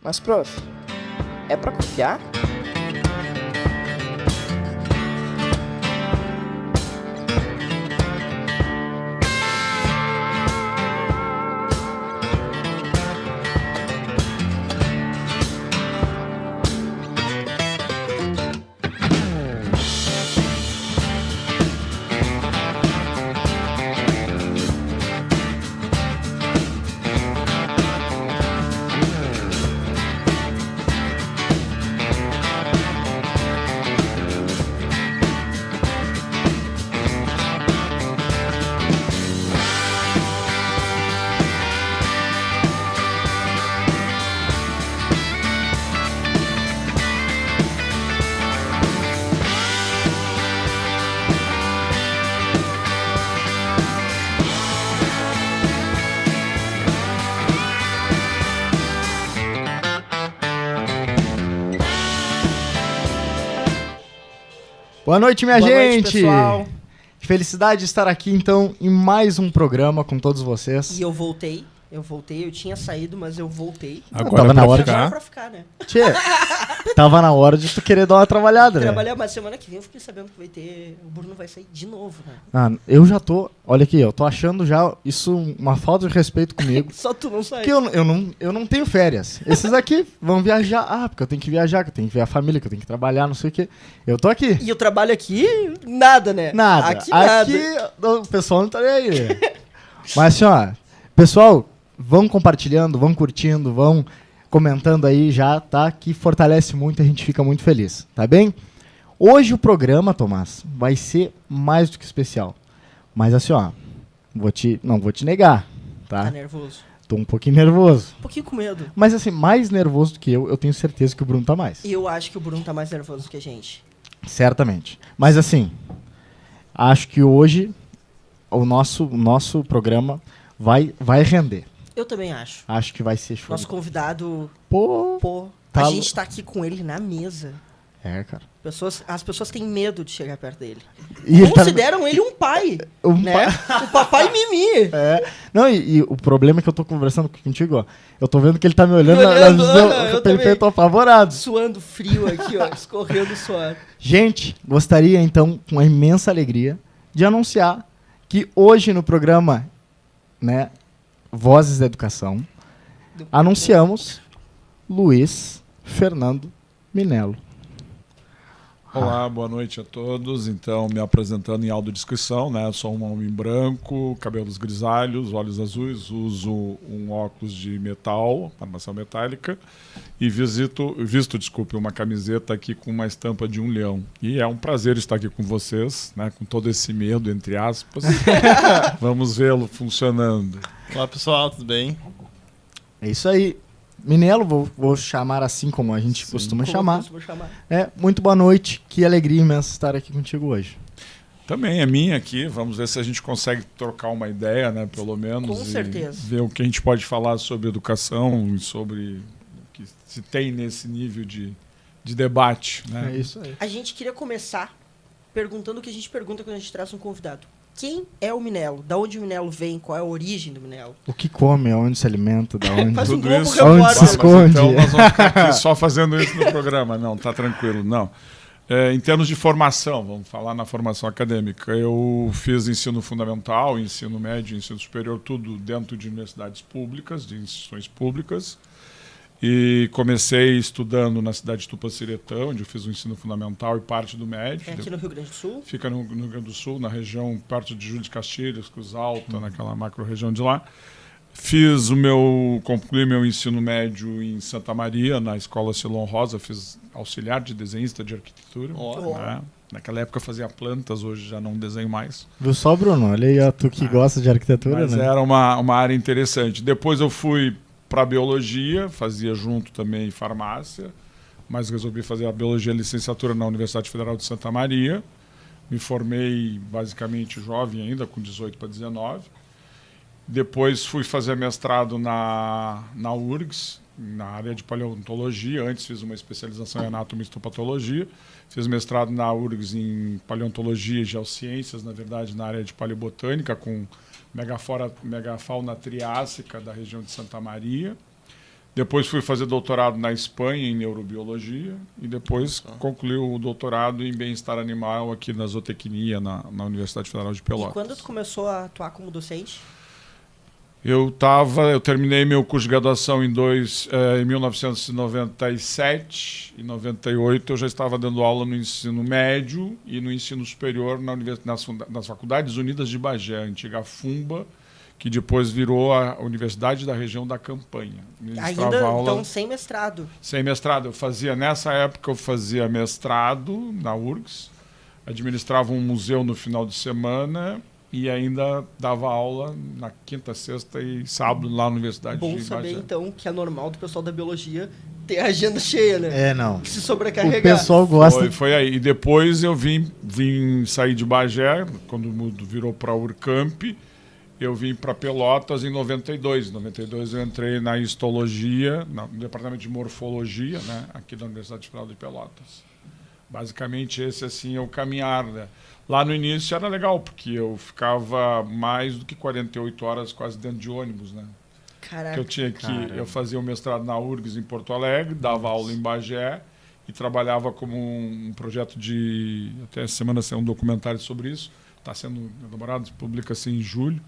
Mas, prof, é pra confiar? Boa noite, minha Boa gente! noite, pessoal. Felicidade de estar aqui, então, em mais um programa com todos vocês. E eu voltei, eu tinha saído, mas eu voltei. Agora tava na hora de... Agora é pra ficar, né? Tchê, tava na hora de tu querer dar uma trabalhada, né? Trabalhar, mas semana que vem eu fiquei sabendo que vai ter... O Bruno vai sair de novo, né? Ah, eu já tô... Olha aqui, eu tô achando já isso uma falta de respeito comigo. Só tu não sai. Porque eu não tenho férias. Esses aqui vão viajar. Ah, porque eu tenho que viajar, que eu tenho que ver a família, que eu tenho que trabalhar, não sei o quê. Eu tô aqui. E o trabalho aqui, nada, né? Nada. Aqui nada. O pessoal não tá nem aí. Né? Mas assim, ó, pessoal, vão compartilhando, vão curtindo, vão comentando aí já, tá? Que fortalece muito, a gente fica muito feliz, tá bem? Hoje o programa, Tomás, vai ser mais do que especial. Mas assim, ó, não vou te negar, Tá tá? nervoso. Tô um pouquinho nervoso. Um pouquinho com medo. Mas assim, mais nervoso do que eu tenho certeza que o Bruno tá mais. E eu acho que o Bruno tá mais nervoso que a gente. Certamente. Mas assim, acho que hoje o nosso programa vai render. Eu também acho. Acho que vai ser show. Nosso convidado, Pô, a tá gente tá aqui com ele na mesa. É, cara. As pessoas têm medo de chegar perto dele. E ele tá- Consideram ele um pai, Um né? O papai Mimi. É. Não, e o problema é que eu tô conversando contigo, ó. Eu tô vendo que ele tá me olhando, Me olhando, eu eu também. tô apavorado. Suando frio aqui, ó, escorrendo suor. Gente, gostaria então, com uma imensa alegria, de anunciar que hoje no programa, né, Vozes da Educação, anunciamos Luiz Fernando Minello. Olá, boa noite a todos. Então, me apresentando em audiodescrição, né? Eu sou um homem branco, cabelos grisalhos, olhos azuis, uso um óculos de metal, armação metálica, e visto, uma camiseta aqui com uma estampa de um leão. E é um prazer estar aqui com vocês, né? Com todo esse medo, entre aspas. Vamos vê-lo funcionando. Olá, pessoal, tudo bem? É isso aí. Minello, vou chamar assim como a gente costuma chamar. Muito boa noite, que alegria imensa estar aqui contigo hoje. Também é minha aqui, vamos ver se a gente consegue trocar uma ideia, né, pelo menos. Com certeza. Ver o que a gente pode falar sobre educação e sobre o que se tem nesse nível de debate. Né? É isso aí. A gente queria começar perguntando o que a gente pergunta quando a gente traz um convidado. Quem é o Minello? Da onde o Minello vem? Qual é a origem do Minello? O que come, aonde se alimenta, da onde... Faz um Tudo Globo isso. Repórter. Onde se esconde? Então nós vamos ficar aqui só fazendo isso no programa. Não, tá tranquilo, não. Em termos de formação, vamos falar na formação acadêmica. Eu fiz ensino fundamental, ensino médio, ensino superior, tudo dentro de universidades públicas, de instituições públicas. E comecei estudando na cidade de Tupaciretã, onde eu fiz o ensino fundamental e parte do médio. É aqui no Rio Grande do Sul? Fica no Rio Grande do Sul, na região perto de Júlio de Castilhos, Cruz Alta, naquela macro-região de lá. Concluí meu ensino médio em Santa Maria, na Escola Silon Rosa, fiz auxiliar de desenhista de arquitetura. Né? Naquela época eu fazia plantas, hoje já não desenho mais. Viu só, Bruno? Olha aí, tu que gosta de arquitetura, Mas né? era uma área interessante. Depois eu fui para biologia, fazia junto também farmácia, mas resolvi fazer a biologia licenciatura na Universidade Federal de Santa Maria. Me formei basicamente jovem ainda, com 18 para 19. Depois fui fazer mestrado na URGS, na área de paleontologia. Antes fiz uma especialização em anatomia e histopatologia. Fiz mestrado na URGS em paleontologia e geociências, na verdade, na área de paleobotânica, com megafauna triássica da região de Santa Maria. Depois fui fazer doutorado na Espanha em neurobiologia e depois concluí o doutorado em bem-estar animal aqui na zootecnia na Universidade Federal de Pelotas. E quando tu começou a atuar como docente? Eu terminei meu curso de graduação em 1997. Em 98 eu já estava dando aula no ensino médio e no ensino superior nas Faculdades Unidas de Bagé, a antiga FUMBA, que depois virou a Universidade da Região da Campanha. Ainda então sem mestrado? Sem mestrado. Nessa época eu fazia mestrado na URGS, administrava um museu no final de semana e ainda dava aula na quinta, sexta e sábado lá na Universidade de Bagé. Bom saber, então, que é normal do pessoal da biologia ter a agenda cheia, né? Não. Se sobrecarregar. O pessoal gosta... Foi aí. E depois eu vim sair de Bagé, quando virou para a Urcamp, eu vim para Pelotas em 92. Em 92 eu entrei na histologia, no departamento de morfologia, né, aqui da Universidade Federal de Pelotas. Basicamente esse assim é o caminhar, né? Lá no início era legal, porque eu ficava mais do que 48 horas quase dentro de ônibus, né? Caraca. Eu fazia o mestrado na URGS em Porto Alegre, dava aula em Bagé e trabalhava como um projeto de... Até essa semana saiu um documentário sobre isso, está sendo elaborado, publica-se em julho.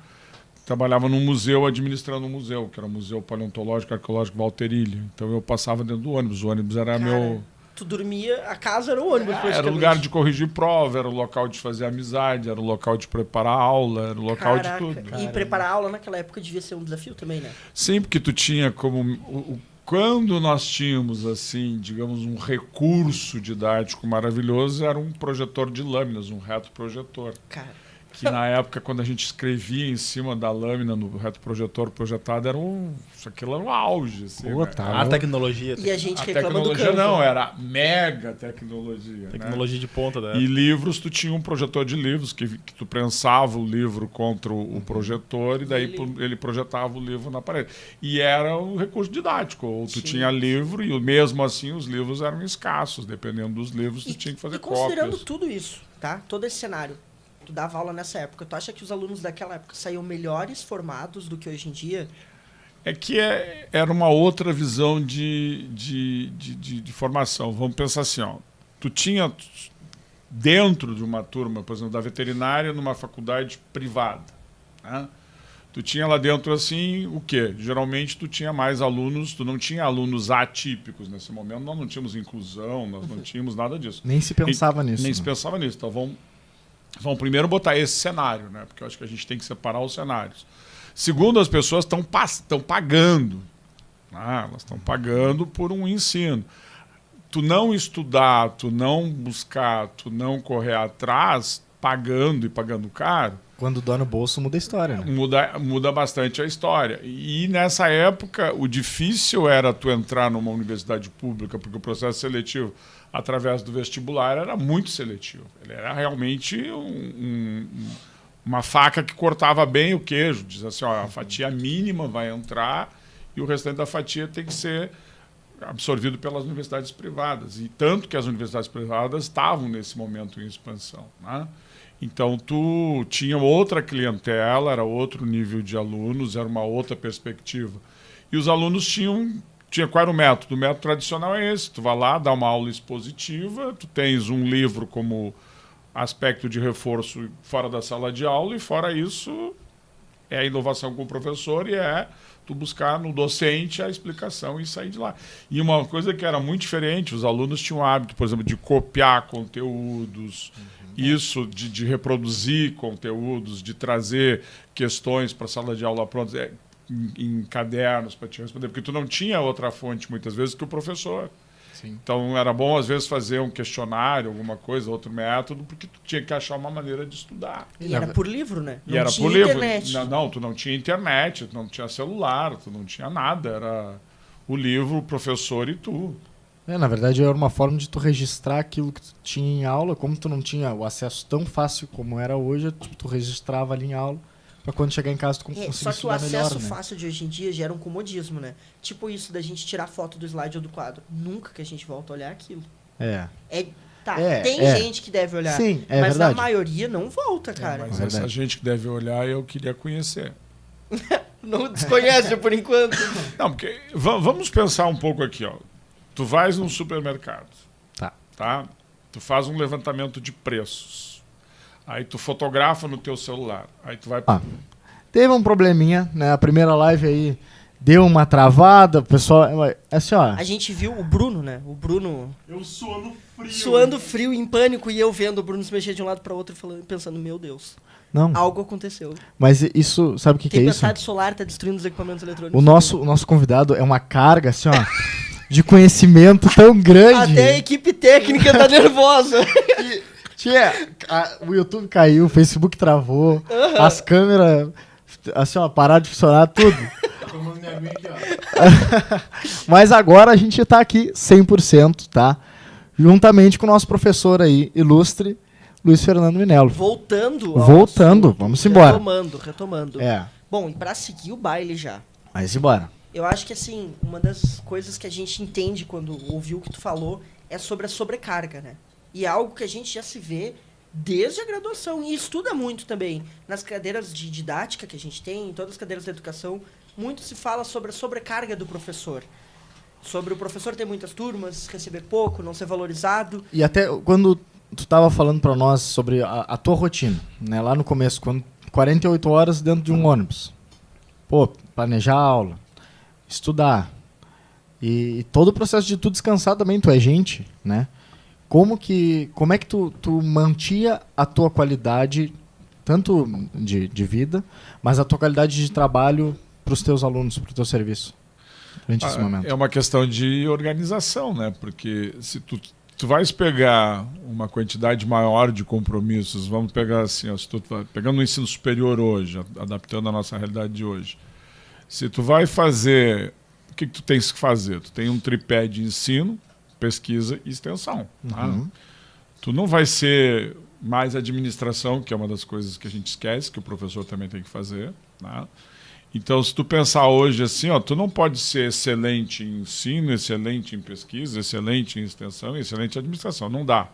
Trabalhava num museu, administrando um museu, que era o Museu Paleontológico e Arqueológico Walter Ilha. Então eu passava dentro do ônibus, o ônibus era meu... Tu dormia, a casa era o ônibus, Era o lugar de corrigir prova, era o local de fazer amizade, era o local de preparar aula, era o local de tudo. E preparar aula naquela época devia ser um desafio também, né? Sim, porque tu tinha como... Quando nós tínhamos, assim, digamos, um recurso didático maravilhoso, era um projetor de lâminas, um retroprojetor. Cara... Que na época, quando a gente escrevia em cima da lâmina no retroprojetor projetado, aquilo era um auge. Assim, Pô, né? tá. A tecnologia. E a gente A reclama do tecnologia campo. não, era mega tecnologia. Tecnologia de ponta, né? E livros, tu tinha um projetor de livros, que tu prensava o livro contra o projetor e daí ele projetava o livro na parede. E era um recurso didático. Ou tu tinha livro e mesmo assim os livros eram escassos. Dependendo dos livros, tu tinha que fazer cópias. Considerando tudo isso, tá? Todo esse cenário, tu dava aula nessa época, tu acha que os alunos daquela época saíam melhores formados do que hoje em dia? É que era uma outra visão de formação. Vamos pensar assim, ó. Tu tinha dentro de uma turma, por exemplo, da veterinária, numa faculdade privada, né? Tu tinha lá dentro, assim, o quê? Geralmente tu tinha mais alunos, tu não tinha alunos atípicos nesse momento, nós não tínhamos inclusão, nós não tínhamos nada disso. Nem se pensava nisso. Nem se pensava nisso. Então vamos primeiro botar esse cenário, né? Porque eu acho que a gente tem que separar os cenários. Segundo, as pessoas estão pagando. Elas estão pagando por um ensino. Tu não estudar, tu não buscar, tu não correr atrás, pagando e pagando caro. Quando dói no bolso, muda a história, né? Muda bastante a história. E nessa época, o difícil era tu entrar numa universidade pública, porque o processo seletivo, através do vestibular, era muito seletivo. Ele era realmente uma faca que cortava bem o queijo. Diz assim, ó, a fatia mínima vai entrar e o restante da fatia tem que ser absorvido pelas universidades privadas. E tanto que as universidades privadas estavam nesse momento em expansão, né? Então, tu tinha outra clientela, era outro nível de alunos, era uma outra perspectiva. E os alunos qual era o método? O método tradicional é esse. Tu vai lá, dá uma aula expositiva, tu tens um livro como aspecto de reforço fora da sala de aula, e fora isso é a inovação com o professor e é tu buscar no docente a explicação e sair de lá. E uma coisa que era muito diferente, os alunos tinham o hábito, por exemplo, de copiar conteúdos, isso de reproduzir conteúdos, de trazer questões para a sala de aula prontas, em cadernos para te responder, porque tu não tinha outra fonte, muitas vezes, que o professor. Sim. Então, era bom, às vezes, fazer um questionário, alguma coisa, outro método, porque tu tinha que achar uma maneira de estudar. E era por livro, né? E era por livro. Não, tu não tinha internet, tu não tinha celular, tu não tinha nada. Era o livro, o professor e tu. Na verdade, era uma forma de tu registrar aquilo que tu tinha em aula. Como tu não tinha o acesso tão fácil como era hoje, tu registrava ali em aula, para quando chegar em casa tu conseguir Só que o estudar melhor, acesso né? fácil de hoje em dia gera um comodismo, né? Tipo isso da gente tirar foto do slide ou do quadro. Nunca que a gente volta a olhar aquilo. Tem gente que deve olhar, sim, mas verdade. a maioria não volta, cara. Mas essa gente que deve olhar, eu queria conhecer. Não desconhece por enquanto. Não, porque vamos pensar um pouco aqui, ó. Tu vais num supermercado. Tá? Tu faz um levantamento de preços. Aí tu fotografa no teu celular. Aí tu vai... Teve um probleminha, né? A primeira live aí deu uma travada, o pessoal... Assim, ó... A gente viu o Bruno, né? O Bruno... Eu suando frio. Suando frio, em pânico, e eu vendo o Bruno se mexer de um lado para outro e pensando, meu Deus, algo aconteceu. Mas isso, sabe o que é isso? Tempestade solar tá destruindo os equipamentos eletrônicos. O nosso convidado é uma carga, assim, ó, de conhecimento tão grande. Até a equipe técnica tá nervosa. O YouTube caiu, o Facebook travou, as câmeras, assim, ó, pararam de funcionar, tudo. Mas agora a gente tá aqui 100%, tá? Juntamente com o nosso professor aí, ilustre, Luiz Fernando Minello. Voltando, vamos embora. Retomando. É. Bom, e pra seguir o baile já. Mas embora. Eu acho que, assim, uma das coisas que a gente entende quando ouviu o que tu falou é sobre a sobrecarga, né? E é algo que a gente já se vê desde a graduação e estuda muito também. Nas cadeiras de didática que a gente tem, em todas as cadeiras de educação, muito se fala sobre a sobrecarga do professor. Sobre o professor ter muitas turmas, receber pouco, não ser valorizado. E até quando tu estava falando para nós sobre a tua rotina, né? Lá no começo, quando 48 horas dentro de um ônibus. Pô, planejar a aula, estudar. E todo o processo de tu descansar também, tu é gente, né? Como é que tu mantia a tua qualidade, tanto de vida, mas a tua qualidade de trabalho para os teus alunos, para o teu serviço? É uma questão de organização, né? Porque se tu vais pegar uma quantidade maior de compromissos, vamos pegar assim, ó, se tu pegando o ensino superior hoje, adaptando a nossa realidade de hoje, se tu vai fazer, o que tu tens que fazer? Tu tem um tripé de ensino, pesquisa e extensão. Tá? Tu não vai ser mais administração, que é uma das coisas que a gente esquece, que o professor também tem que fazer. Tá? Então, se tu pensar hoje assim, ó, tu não pode ser excelente em ensino, excelente em pesquisa, excelente em extensão e excelente em administração. Não dá.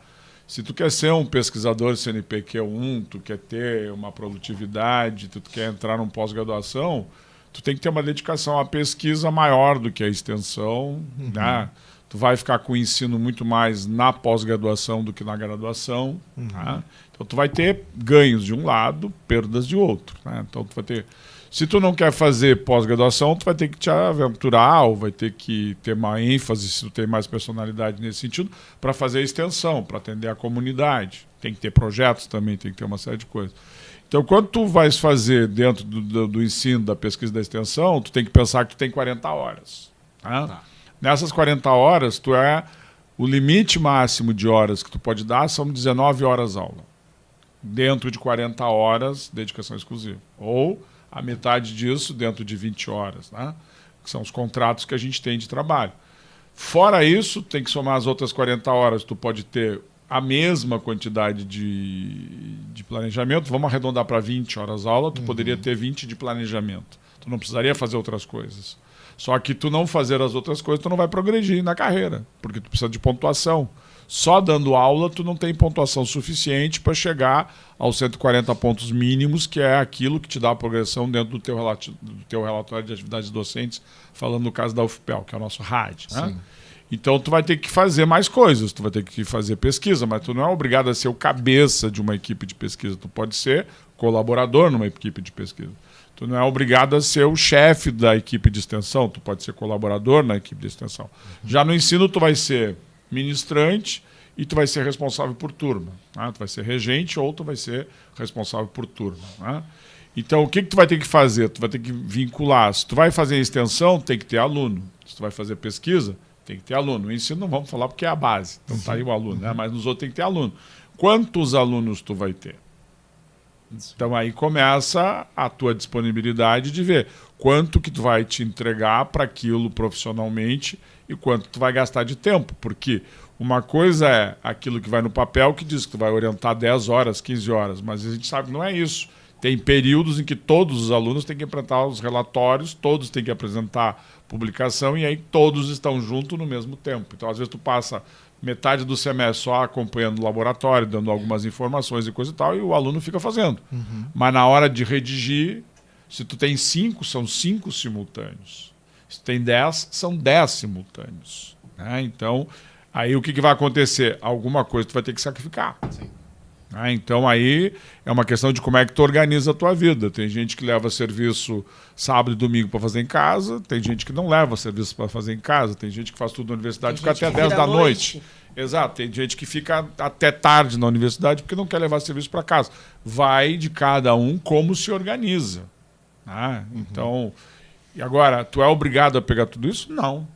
Se tu quer ser um pesquisador CNPq1, tu quer ter uma produtividade, tu quer entrar num pós-graduação, tu tem que ter uma dedicação à pesquisa maior do que à extensão. Né? Tu vai ficar com o ensino muito mais na pós-graduação do que na graduação. Tá? Então, tu vai ter ganhos de um lado, perdas de outro. Né? Então, tu vai ter... Se tu não quer fazer pós-graduação, tu vai ter que te aventurar ou vai ter que ter uma ênfase, se tu tem mais personalidade nesse sentido, para fazer a extensão, para atender a comunidade. Tem que ter projetos também, tem que ter uma série de coisas. Então, quando tu vais fazer dentro do ensino, da pesquisa e da extensão, tu tem que pensar que tu tem 40 horas. Tá? Tá. Nessas 40 horas, o limite máximo de horas que tu pode dar são 19 horas aula. Dentro de 40 horas, dedicação exclusiva. Ou a metade disso dentro de 20 horas, né? Que são os contratos que a gente tem de trabalho. Fora isso, tem que somar as outras 40 horas, tu pode ter a mesma quantidade de planejamento, vamos arredondar para 20 horas aula, tu poderia ter 20 de planejamento. Tu não precisaria fazer outras coisas. Só que tu não fazer as outras coisas, tu não vai progredir na carreira, porque tu precisa de pontuação. Só dando aula, tu não tem pontuação suficiente para chegar aos 140 pontos mínimos, que é aquilo que te dá a progressão dentro do teu relatório de atividades docentes, falando no caso da UFPEL, que é o nosso RAD. Né? Então, tu vai ter que fazer mais coisas, tu vai ter que fazer pesquisa, mas tu não é obrigado a ser o cabeça de uma equipe de pesquisa, tu pode ser colaborador numa equipe de pesquisa. Tu não é obrigado a ser o chefe da equipe de extensão, tu pode ser colaborador na equipe de extensão. Já no ensino, tu vai ser ministrante e tu vai ser responsável por turma. Né? Tu vai ser regente ou tu vai ser responsável por turma. Né? Então, o que tu vai ter que fazer? Tu vai ter que vincular. Se tu vai fazer extensão, tem que ter aluno. Se tu vai fazer pesquisa, tem que ter aluno. O ensino não vamos falar porque é a base. Então tá aí o aluno, né? Mas nos outros tem que ter aluno. Quantos alunos tu vai ter? Então aí começa a tua disponibilidade de ver quanto que tu vai te entregar para aquilo profissionalmente e quanto tu vai gastar de tempo, porque uma coisa é aquilo que vai no papel que diz que tu vai orientar 10 horas, 15 horas, mas a gente sabe que não é isso. Tem períodos em que todos os alunos têm que apresentar os relatórios, todos têm que apresentar publicação e aí todos estão juntos no mesmo tempo. Então às vezes tu passa metade do semestre só acompanhando o laboratório, dando algumas informações e coisa e tal, e o aluno fica fazendo. Mas na hora de redigir, Se tu tem 5, são 5 simultâneos. Se tu tem 10, são 10 simultâneos. Né? Então, aí o que vai acontecer? Alguma coisa tu vai ter que sacrificar. Sim. Então aí é uma questão de como é que tu organiza a tua vida. Tem gente que leva serviço sábado e domingo para fazer em casa, tem gente que não leva serviço para fazer em casa, tem gente que faz tudo na universidade e fica até 10 da noite. Exato, tem gente que fica até tarde na universidade porque não quer levar serviço para casa. Vai de cada um como se organiza. Né? Então, e agora, tu é obrigado a pegar tudo isso? Não.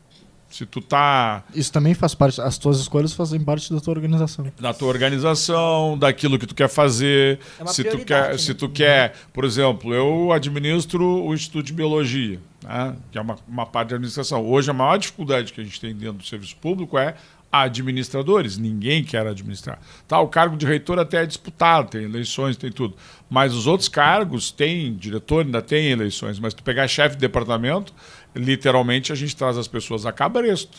Se tu tá... Isso também faz parte, as tuas escolhas fazem parte da tua organização. Da tua organização, daquilo que tu quer fazer. É uma se tu prioridade, quer, né? se tu quer, por exemplo, eu administro o Instituto de Biologia, né? Que é uma parte da administração. Hoje a maior dificuldade que a gente tem dentro do serviço público é administradores. Ninguém quer administrar. Tá, o cargo de reitor até é disputado, tem eleições, tem tudo. Mas os outros cargos, tem diretor, ainda tem eleições. Mas tu pegar chefe de departamento, literalmente a gente traz as pessoas a cabresto.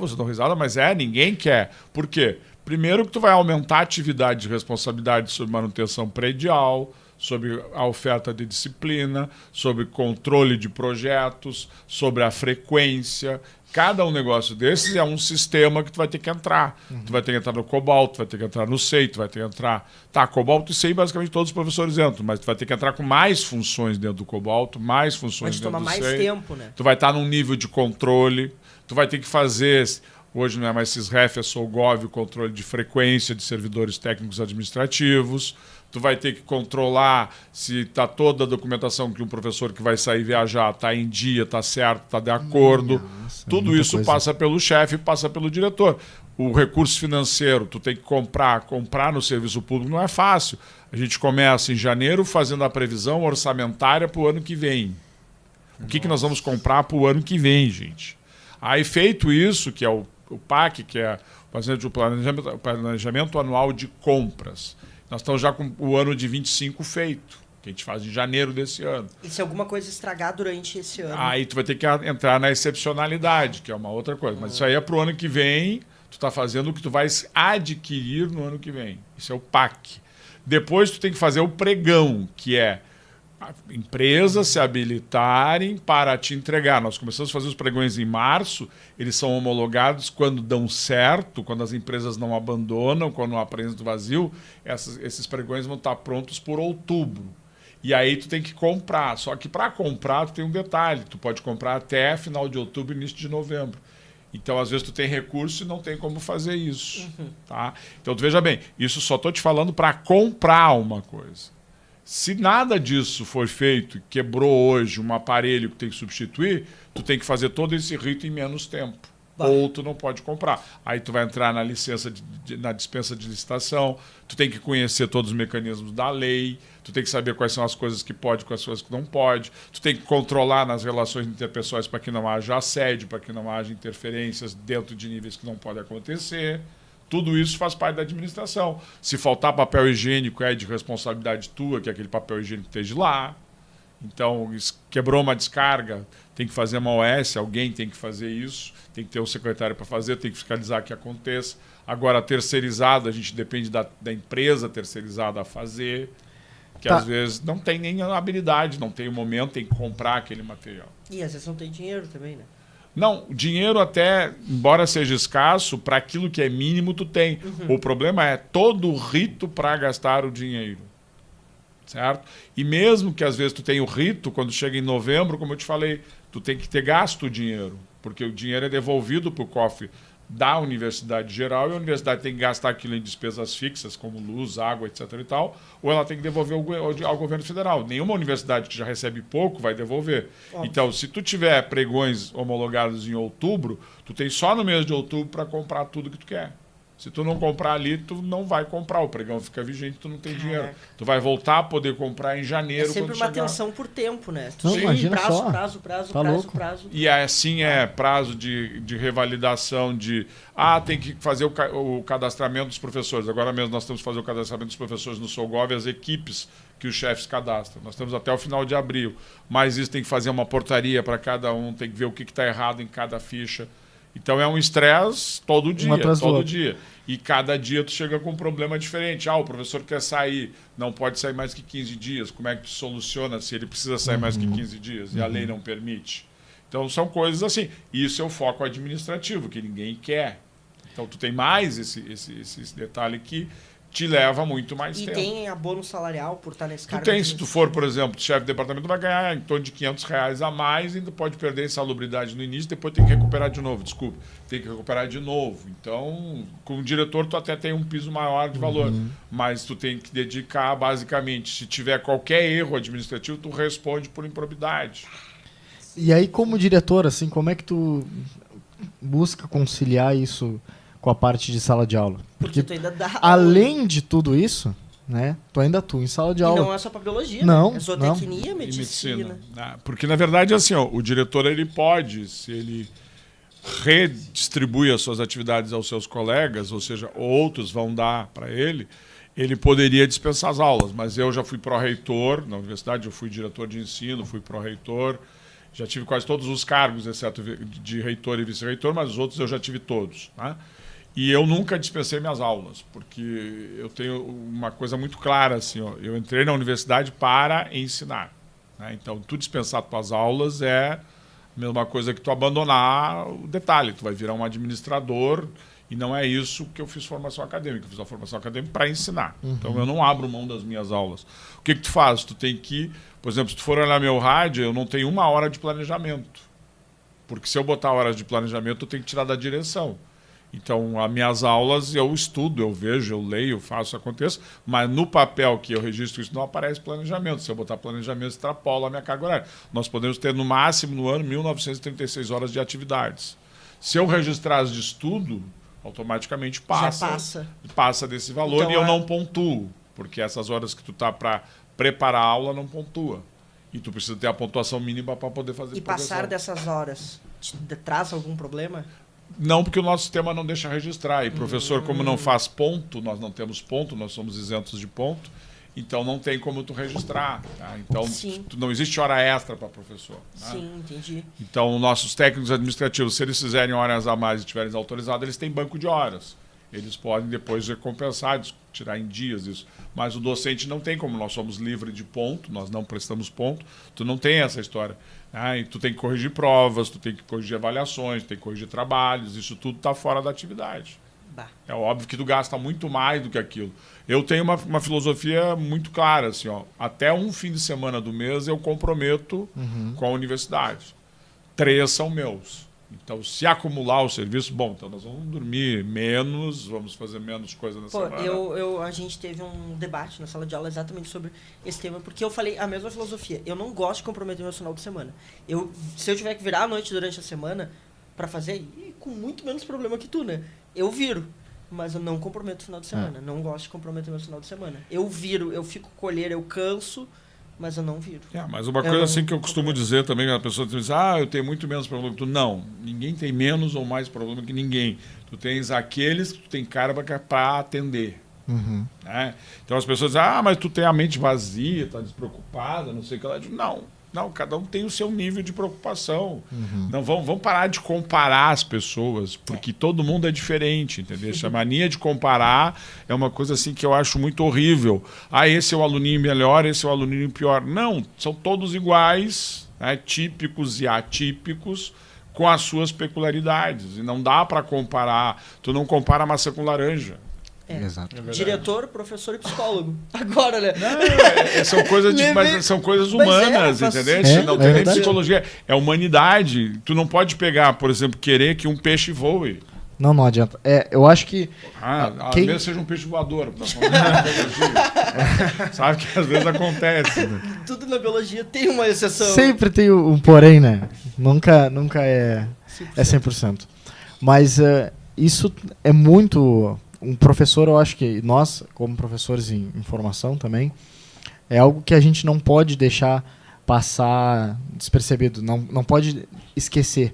Vocês dão risada, mas ninguém quer. Por quê? Primeiro que tu vai aumentar a atividade de responsabilidade sobre manutenção predial, sobre a oferta de disciplina, sobre controle de projetos, sobre a frequência. Cada um negócio desses é um sistema que tu vai ter que entrar. Tu vai ter que entrar no Cobalt, tu vai ter que entrar no SEI, tu vai ter que entrar... Tá, Cobalt e SEI basicamente todos os professores entram, mas tu vai ter que entrar com mais funções dentro do Cobalt, mais funções dentro do SEI. Mas toma mais tempo, né? Tu vai estar num nível de controle, tu vai ter que fazer... Hoje não é mais SysRef, é SolGov, o controle de frequência de servidores técnicos administrativos. Tu vai ter que controlar se está toda a documentação que um professor que vai sair viajar está em dia, está certo, está de acordo. Nossa, tudo isso coisa. passa pelo chefe, passa pelo diretor. O recurso financeiro, tu tem que comprar no serviço público não é fácil. A gente começa em janeiro fazendo a previsão orçamentária para o ano que vem. O que nós vamos comprar para o ano que vem, gente? Aí feito isso, que é o PAC, que é o planejamento anual de compras. Nós estamos já com o ano de 25 feito, que a gente faz em janeiro desse ano. E se alguma coisa estragar durante esse ano? Aí tu vai ter que entrar na excepcionalidade, que é uma outra coisa. Mas isso aí é para o ano que vem, tu está fazendo o que tu vai adquirir no ano que vem. Isso é o PAC. Depois tu tem que fazer o pregão, que é empresas se habilitarem para te entregar. Nós começamos a fazer os pregões em março, eles são homologados quando dão certo, quando as empresas não abandonam, quando não aprendem do vazio, esses pregões vão estar prontos por outubro. E aí tu tem que comprar, só que para comprar tu tem um detalhe, tu pode comprar até final de outubro, início de novembro. Então, às vezes, tu tem recurso e não tem como fazer isso. Tá? Então, tu veja bem, isso só estou te falando para comprar uma coisa. Se nada disso for feito, quebrou hoje um aparelho que tem que substituir, tu tem que fazer todo esse rito em menos tempo. Ou tu não pode comprar. Aí tu vai entrar na licença, na dispensa de licitação, tu tem que conhecer todos os mecanismos da lei, tu tem que saber quais são as coisas que pode e quais são as que não pode, tu tem que controlar nas relações interpessoais para que não haja assédio, para que não haja interferências dentro de níveis que não podem acontecer. Tudo isso faz parte da administração. Se faltar papel higiênico, é de responsabilidade tua, que aquele papel higiênico esteja lá. Então, quebrou uma descarga, tem que fazer uma OS, alguém tem que fazer isso, tem que ter um secretário para fazer, tem que fiscalizar que aconteça. Agora, terceirizado, a gente depende da empresa terceirizada a fazer, que às vezes não tem nem a habilidade, não tem o momento, tem que comprar aquele material. E às vezes não tem dinheiro também, né? Não, dinheiro até, embora seja escasso, para aquilo que é mínimo tu tem. O problema é todo o rito para gastar o dinheiro. Certo? E mesmo que às vezes tu tenha o rito, quando chega em novembro, como eu te falei, tu tem que ter gasto o dinheiro, porque o dinheiro é devolvido para o cofre da Universidade Geral e a universidade tem que gastar aquilo em despesas fixas, como luz, água, etc. e tal, ou ela tem que devolver ao governo federal. Nenhuma universidade que já recebe pouco vai devolver. Óbvio. Então, se tu tiver pregões homologados em outubro, tu tem só no mês de outubro para comprar tudo que tu quer. Se tu não comprar ali, tu não vai comprar. O pregão fica vigente, tu não tem dinheiro. Tu vai voltar a poder comprar em janeiro. É sempre quando uma chegar. tensão por tempo, né? Tu Não, imagina prazo, só. prazo. E assim prazo de revalidação de... tem que fazer o cadastramento dos professores. Agora mesmo nós temos que fazer o cadastramento dos professores no SolGov e as equipes que os chefes cadastram. Nós temos até o final de abril. Mas isso tem que fazer uma portaria para cada um, tem que ver o que está errado em cada ficha. Então é um estresse todo dia, atrás do todo outro. dia. E cada dia tu chega com um problema diferente. O professor quer sair, não pode sair mais que 15 dias. Como é que tu soluciona se ele precisa sair mais que 15 dias e a lei não permite? Então são coisas assim. Isso é o foco administrativo, que ninguém quer. Então tu tem mais esse detalhe que te leva muito mais E tempo. tem abono salarial por estar nesse Tu cargo? tem, se tu for, por exemplo, chefe de departamento, vai ganhar em torno de R$500 a mais, ainda pode perder a insalubridade no início, depois tem que recuperar de novo, desculpa. Tem que recuperar de novo. Então, como diretor, tu até tem um piso maior de valor, mas tu tem que dedicar, basicamente, se tiver qualquer erro administrativo, tu responde por improbidade. E aí, como diretor, assim, como é que tu busca conciliar isso com a parte de sala de aula? Porque tu ainda dá aula. Além de tudo isso, né, tu ainda atua em sala de E aula. não é só pra biologia, Não, né? É zootecnia, E medicina. Porque, na verdade, assim, o diretor, ele pode, se ele redistribui as suas atividades aos seus colegas, ou seja, outros vão dar para ele poderia dispensar as aulas. Mas eu já fui pró-reitor na universidade, eu fui diretor de ensino, fui pró-reitor, já tive quase todos os cargos, exceto de reitor e vice-reitor, mas os outros eu já tive todos, né? E eu nunca dispensei minhas aulas, porque eu tenho uma coisa muito clara, assim, eu entrei na universidade para ensinar, né? Então, tu dispensar tuas aulas é a mesma coisa que tu abandonar o detalhe, tu vai virar um administrador, e não é isso que eu fiz formação acadêmica, eu fiz a formação acadêmica para ensinar. Então, eu não abro mão das minhas aulas. O que tu faz? Tu tem que, por exemplo, se tu for olhar meu rádio, eu não tenho 1 hora de planejamento, porque se eu botar horas de planejamento, eu tenho que tirar da direção. Então, as minhas aulas eu estudo, eu vejo, eu leio, faço, aconteça, mas no papel que eu registro isso não aparece planejamento. Se eu botar planejamento, extrapola a minha carga horária. Nós podemos ter, no máximo, no ano, 1.936 horas de atividades. Se eu registrar as de estudo, automaticamente passa desse valor, então, e eu não pontuo, porque essas horas que tu tá para preparar a aula não pontua. E tu precisa ter a pontuação mínima para poder fazer. E passar dessas horas traz algum problema? Não, porque o nosso sistema não deixa registrar. E professor, como não faz ponto, nós não temos ponto, nós somos isentos de ponto, então não tem como tu registrar. Tá? Então, não existe hora extra para professor. Né? Sim, entendi. Então, nossos técnicos administrativos, se eles fizerem horas a mais e estiverem autorizados, eles têm banco de horas. Eles podem depois recompensar, tirar em dias isso. Mas o docente não tem, como nós somos livres de ponto, nós não prestamos ponto, tu não tem essa história. E tu tem que corrigir provas, tu tem que corrigir avaliações, tu tem que corrigir trabalhos, isso tudo está fora da atividade. Bah. É óbvio que tu gasta muito mais do que aquilo. Eu tenho uma filosofia muito clara, assim, até um fim de semana do mês eu comprometo com a universidade. 3 são meus. Então, se acumular o serviço, bom, então nós vamos dormir menos, vamos fazer menos coisa na semana. A gente teve um debate na sala de aula exatamente sobre esse tema, porque eu falei a mesma filosofia. Eu não gosto de comprometer meu final de semana. Se eu tiver que virar à noite durante a semana para fazer, com muito menos problema que tu, né? Eu viro, mas eu não comprometo o final de semana. Não gosto de comprometer meu final de semana. Eu viro, eu fico colher, eu canso, mas eu não viro. Mas uma coisa assim que eu costumo dizer também, a pessoa diz, eu tenho muito menos problema que tu. Não, ninguém tem menos ou mais problema que ninguém. Tu tens aqueles que tu tem carga para atender. Né? Então as pessoas dizem, mas tu tem a mente vazia, tá despreocupada, não sei o que lá. Não, cada um tem o seu nível de preocupação. Não, vamos parar de comparar as pessoas, porque todo mundo é diferente, entendeu? Essa mania de comparar é uma coisa assim que eu acho muito horrível. Esse é o aluninho melhor, esse é o aluninho pior. Não, são todos iguais, né? Típicos e atípicos, com as suas peculiaridades. E não dá para comparar. Tu não compara maçã com laranja. Exato. Diretor, professor e psicólogo. Agora, né? Não, são coisas humanas, entendeu? Não tem nem psicologia. É humanidade. Tu não pode pegar, por exemplo, querer que um peixe voe. Não adianta. Eu acho que... Às vezes seja um peixe voador. Sabe que às vezes acontece. Né? Tudo na biologia tem uma exceção. Sempre tem um porém, né? Nunca é 100%. Mas isso é muito... Um professor, eu acho que nós, como professores em formação também, é algo que a gente não pode deixar passar despercebido, não pode esquecer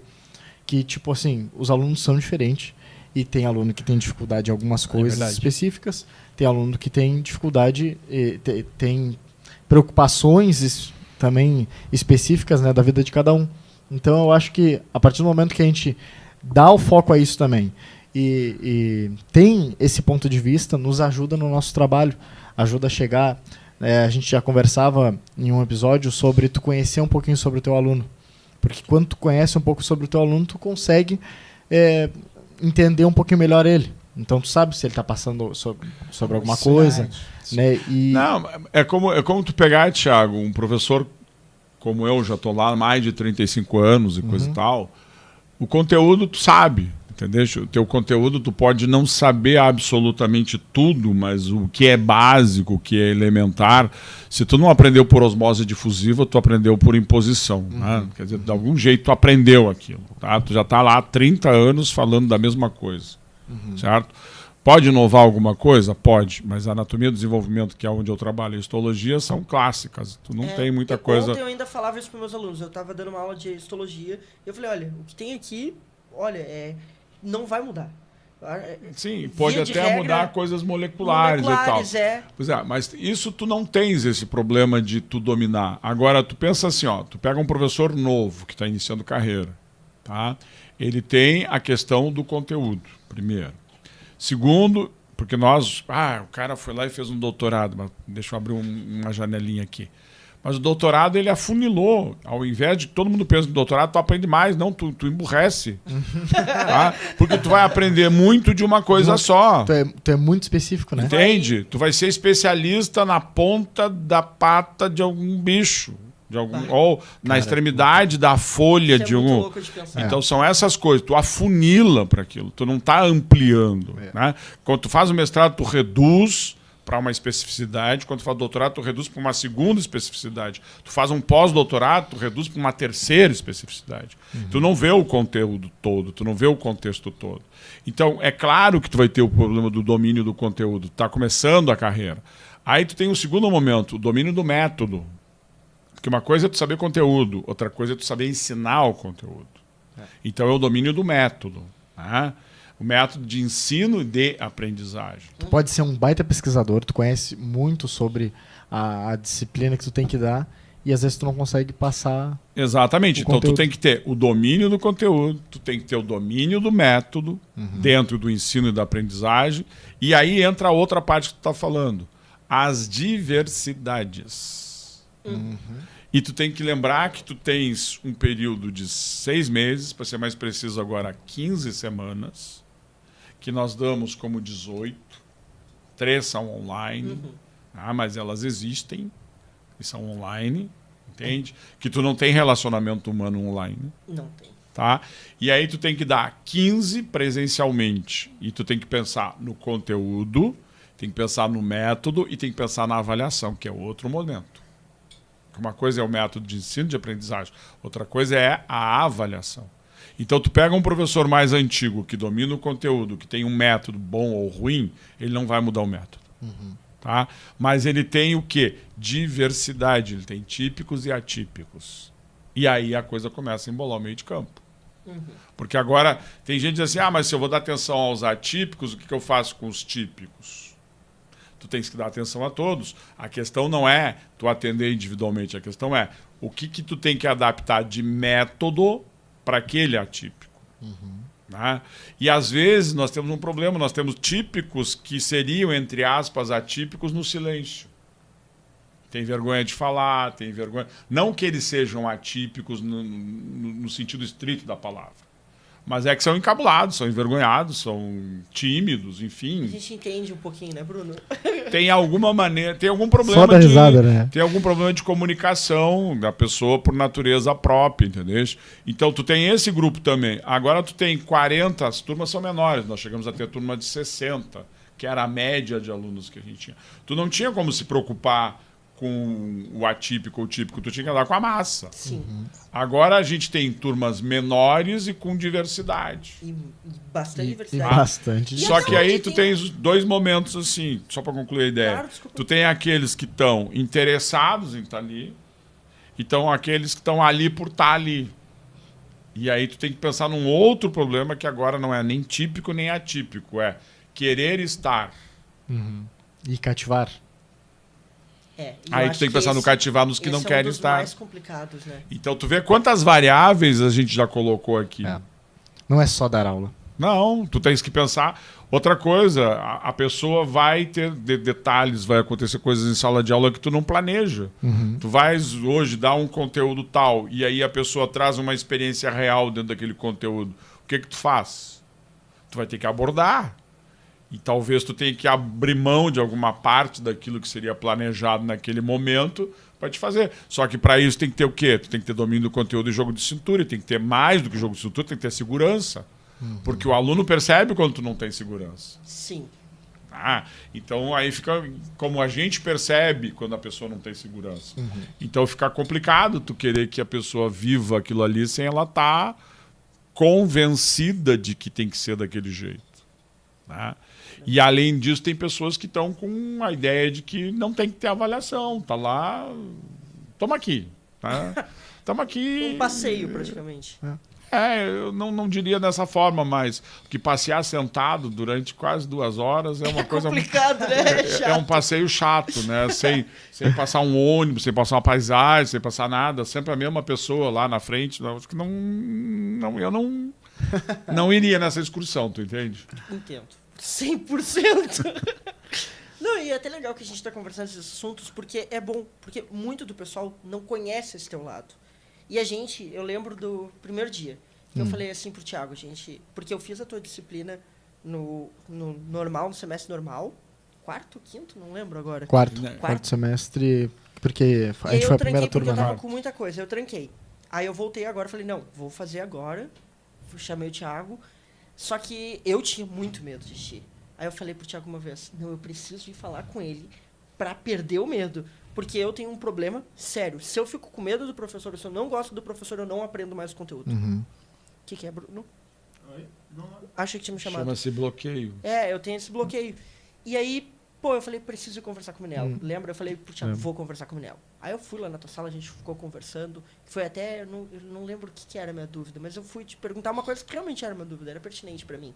que, tipo assim, os alunos são diferentes e tem aluno que tem dificuldade em algumas coisas específicas, tem aluno que tem dificuldade, tem preocupações também específicas, né, da vida de cada um. Então, eu acho que a partir do momento que a gente dá o foco a isso também. E tem esse ponto de vista, nos ajuda no nosso trabalho, ajuda a chegar. A gente já conversava em um episódio sobre tu conhecer um pouquinho sobre o teu aluno. Porque quando tu conhece um pouco sobre o teu aluno, tu consegue entender um pouquinho melhor ele. Então tu sabe se ele está passando sobre alguma coisa. Né? Não, é como tu pegar, Thiago, um professor como eu, já estou lá há mais de 35 anos e coisa e tal, o conteúdo tu sabe, entendeu? O teu conteúdo tu pode não saber absolutamente tudo, mas o que é básico, o que é elementar, se tu não aprendeu por osmose difusiva, tu aprendeu por imposição. Né? Quer dizer, de algum jeito tu aprendeu aquilo. Tá? Tu já está lá há 30 anos falando da mesma coisa, certo? Pode inovar alguma coisa? Pode, mas a anatomia do desenvolvimento, que é onde eu trabalho, e a histologia, são clássicas. Tu não tem muita coisa... Ontem eu ainda falava isso para meus alunos. Eu estava dando uma aula de histologia e eu falei, olha, o que tem aqui, olha, não vai mudar. Sim, pode até mudar coisas moleculares e tal. Pois é, mas isso tu não tens esse problema de tu dominar. Agora, tu pensa assim, ó, tu pega um professor novo que está iniciando carreira, tá? Ele tem a questão do conteúdo, primeiro. Segundo, porque o cara foi lá e fez um doutorado, mas deixa eu abrir uma janelinha aqui. Mas o doutorado, ele afunilou. Ao invés de todo mundo pensa que doutorado, tu aprende mais. Não, tu emburrece. Tá? Porque tu vai aprender muito de uma coisa só. Tu é muito específico, né? Entende? Tu vai ser especialista na ponta da pata de algum bicho. Ou na extremidade da folha de um. Louco de pensar. Então são essas coisas. Tu afunila para aquilo. Tu não está ampliando. Né? Quando tu faz o mestrado, tu reduz para uma especificidade. Quando tu faz doutorado, tu reduz para uma segunda especificidade. Tu faz um pós-doutorado, tu reduz para uma terceira especificidade. Tu não vê o conteúdo todo, tu não vê o contexto todo. Então, é claro que tu vai ter o problema do domínio do conteúdo. Tu está começando a carreira. Aí tu tem o segundo momento, o domínio do método. Porque uma coisa é tu saber conteúdo, outra coisa é tu saber ensinar o conteúdo. Então é o domínio do método. Né? O método de ensino e de aprendizagem. Tu pode ser um baita pesquisador, tu conhece muito sobre a disciplina que tu tem que dar e às vezes tu não consegue passar. Exatamente. Então tu tem que ter o domínio do conteúdo, tu tem que ter o domínio do método dentro do ensino e da aprendizagem. E aí entra a outra parte que tu está falando. As diversidades. E tu tem que lembrar que tu tens um período de 6 meses, para ser mais preciso agora, 15 semanas, que nós damos como 18, 3 são online, mas elas existem e são online, entende? Que tu não tem relacionamento humano online. Não tem. Tá? E aí tu tem que dar 15 presencialmente, e tu tem que pensar no conteúdo, tem que pensar no método e tem que pensar na avaliação, que é outro momento. Uma coisa é o método de ensino de aprendizagem, outra coisa é a avaliação. Então, tu pega um professor mais antigo que domina o conteúdo, que tem um método bom ou ruim, ele não vai mudar o método. Tá? Mas ele tem o quê? Diversidade. Ele tem típicos e atípicos. E aí a coisa começa a embolar o meio de campo. Porque agora tem gente que diz assim, mas se eu vou dar atenção aos atípicos, o que eu faço com os típicos? Tu tens que dar atenção a todos. A questão não é tu atender individualmente, a questão é o que tu tem que adaptar de método para aquele atípico. Né? E às vezes nós temos um problema, nós temos típicos que seriam, entre aspas, atípicos no silêncio. Tem vergonha de falar, tem vergonha... Não que eles sejam atípicos no sentido estrito da palavra. Mas é que são encabulados, são envergonhados, são tímidos, enfim. A gente entende um pouquinho, né, Bruno? Tem alguma maneira, tem algum problema Só da risada, né? Tem algum problema de comunicação da pessoa por natureza própria, entendeu? Então tu tem esse grupo também. Agora tu tem 40, as turmas são menores, nós chegamos a ter turma de 60, que era a média de alunos que a gente tinha. Tu não tinha como se preocupar com o atípico ou o típico, tu tinha que andar com a massa. Sim. Agora a gente tem turmas menores e com diversidade. E bastante diversidade. Bastante. Só que aí tu tens 2 momentos assim, só para concluir a ideia. Claro, desculpa. Tu tem aqueles que estão interessados em estar ali, e estão aqueles que estão ali por estar ali. E aí tu tem que pensar num outro problema que agora não é nem típico nem atípico, é querer estar. E cativar. Aí tu tem que pensar no cativar nos que não querem um dos estar. Mais complicados, né? Então tu vê quantas variáveis a gente já colocou aqui. Não é só dar aula. Não, tu tens que pensar. Outra coisa, a pessoa vai ter detalhes, vai acontecer coisas em sala de aula que tu não planeja. Tu vais hoje dar um conteúdo tal, e aí a pessoa traz uma experiência real dentro daquele conteúdo. O que tu faz? Tu vai ter que abordar. E talvez tu tenha que abrir mão de alguma parte daquilo que seria planejado naquele momento para te fazer. Só que para isso tem que ter o quê? Tu tem que ter domínio do conteúdo e jogo de cintura, tem que ter mais do que jogo de cintura, tem que ter segurança. Porque o aluno percebe quando tu não tem segurança. Sim. Então aí fica como a gente percebe quando a pessoa não tem segurança. Então fica complicado tu querer que a pessoa viva aquilo ali sem ela estar convencida de que tem que ser daquele jeito. E além disso tem pessoas que estão com a ideia de que não tem que ter avaliação. Tá lá, toma aqui. Tamo aqui. Um passeio praticamente. Eu não diria dessa forma, mas que passear sentado durante quase 2 horas é uma coisa complicado, né? É um passeio chato, né? Sem passar um ônibus, sem passar uma paisagem, sem passar nada, sempre a mesma pessoa lá na frente. Acho que eu não iria nessa excursão, tu entende? Entendo. 100%. Não, e é até legal que a gente está conversando esses assuntos, porque é bom, porque muito do pessoal não conhece esse teu lado. E eu lembro do primeiro dia, que eu falei assim pro Thiago, gente, porque eu fiz a tua disciplina no normal, no semestre normal, 4º, 5º, não lembro agora. Quarto semestre, porque a gente foi a primeira turma. Eu tava com muita coisa, eu tranquei. Aí eu voltei agora, falei, não, vou fazer agora, chamei o Thiago, só que eu tinha muito medo de ti. Aí eu falei pro Thiago uma vez, não, eu preciso ir falar com ele pra perder o medo. Porque eu tenho um problema sério. Se eu fico com medo do professor, se eu não gosto do professor, eu não aprendo mais o conteúdo. O que é, Bruno? Oi? Não. Acho que tinha me chamado. Chama-se bloqueio. Eu tenho esse bloqueio. E aí, eu falei, preciso conversar com o Minel. Lembra? Eu falei pro Thiago, vou conversar com o Minel. Aí eu fui lá na tua sala, a gente ficou conversando. Foi até, eu não lembro o que era a minha dúvida, mas eu fui te perguntar uma coisa que realmente era uma dúvida, era pertinente pra mim.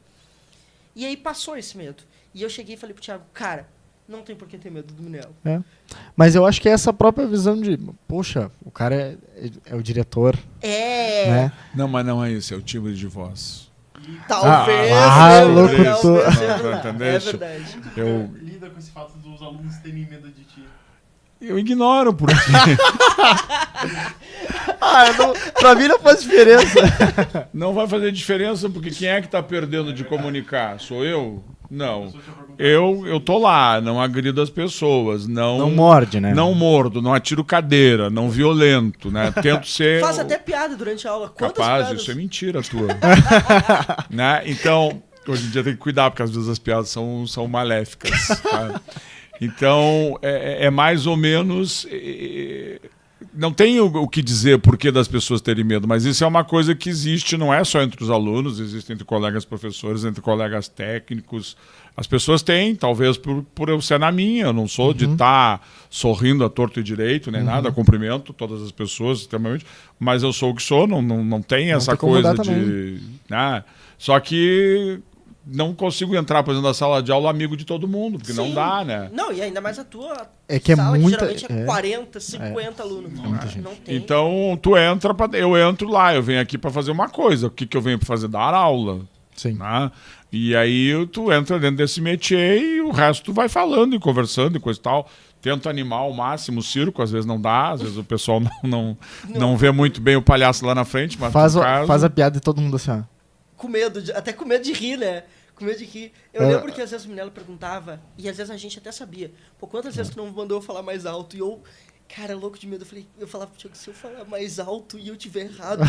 E aí passou esse medo. E eu cheguei e falei pro Thiago, cara, não tem por que ter medo do Minel. Mas eu acho que é essa própria visão de, poxa, o cara é o diretor. Né? Não, mas não é isso, é o timbre de voz. Talvez. É verdade. Eu lida com esse fato dos alunos terem medo de ti. Eu ignoro, porque... Pra mim não faz diferença. Não vai fazer diferença, porque quem é que tá perdendo de comunicar? Sou eu? Não. Eu tô lá, não agrido as pessoas, não morde, né? Não mordo, não atiro cadeira, não violento, né? Tento ser... Faz até piada durante a aula. Quantas Capaz, piadas? isso é mentira tua. Né? Então, hoje em dia tem que cuidar, porque às vezes as piadas são maléficas. Tá? Então, é mais ou menos... Não tem o que dizer por que das pessoas terem medo, mas isso é uma coisa que existe, não é só entre os alunos, existe entre colegas professores, entre colegas técnicos. As pessoas têm, talvez por eu ser na minha, eu não sou de estar sorrindo a torto e direito, nem nada, cumprimento todas as pessoas extremamente, mas eu sou o que sou, não tem essa coisa de... Né? Só que... não consigo entrar, por exemplo, na sala de aula amigo de todo mundo, porque não dá, né? Não, e ainda mais a tua que sala, é muita, que geralmente é 40, 50 alunos. Não tem. Então, tu entra, eu entro lá, eu venho aqui para fazer uma coisa. O que eu venho para fazer? Dar aula. Sim. Né? E aí tu entra dentro desse métier e o resto tu vai falando e conversando e coisa e tal. Tento animar ao máximo o circo, às vezes não dá, às vezes o pessoal não vê muito bem o palhaço lá na frente, mas faz a piada e todo mundo assim, ó. Com medo, até com medo de rir, né? Com medo de rir. Eu lembro que às vezes o Minelo perguntava, e às vezes a gente até sabia, quantas vezes tu não mandou eu falar mais alto? E eu, cara, louco de medo, eu falava pro Thiago, se eu falar mais alto e eu tiver errado,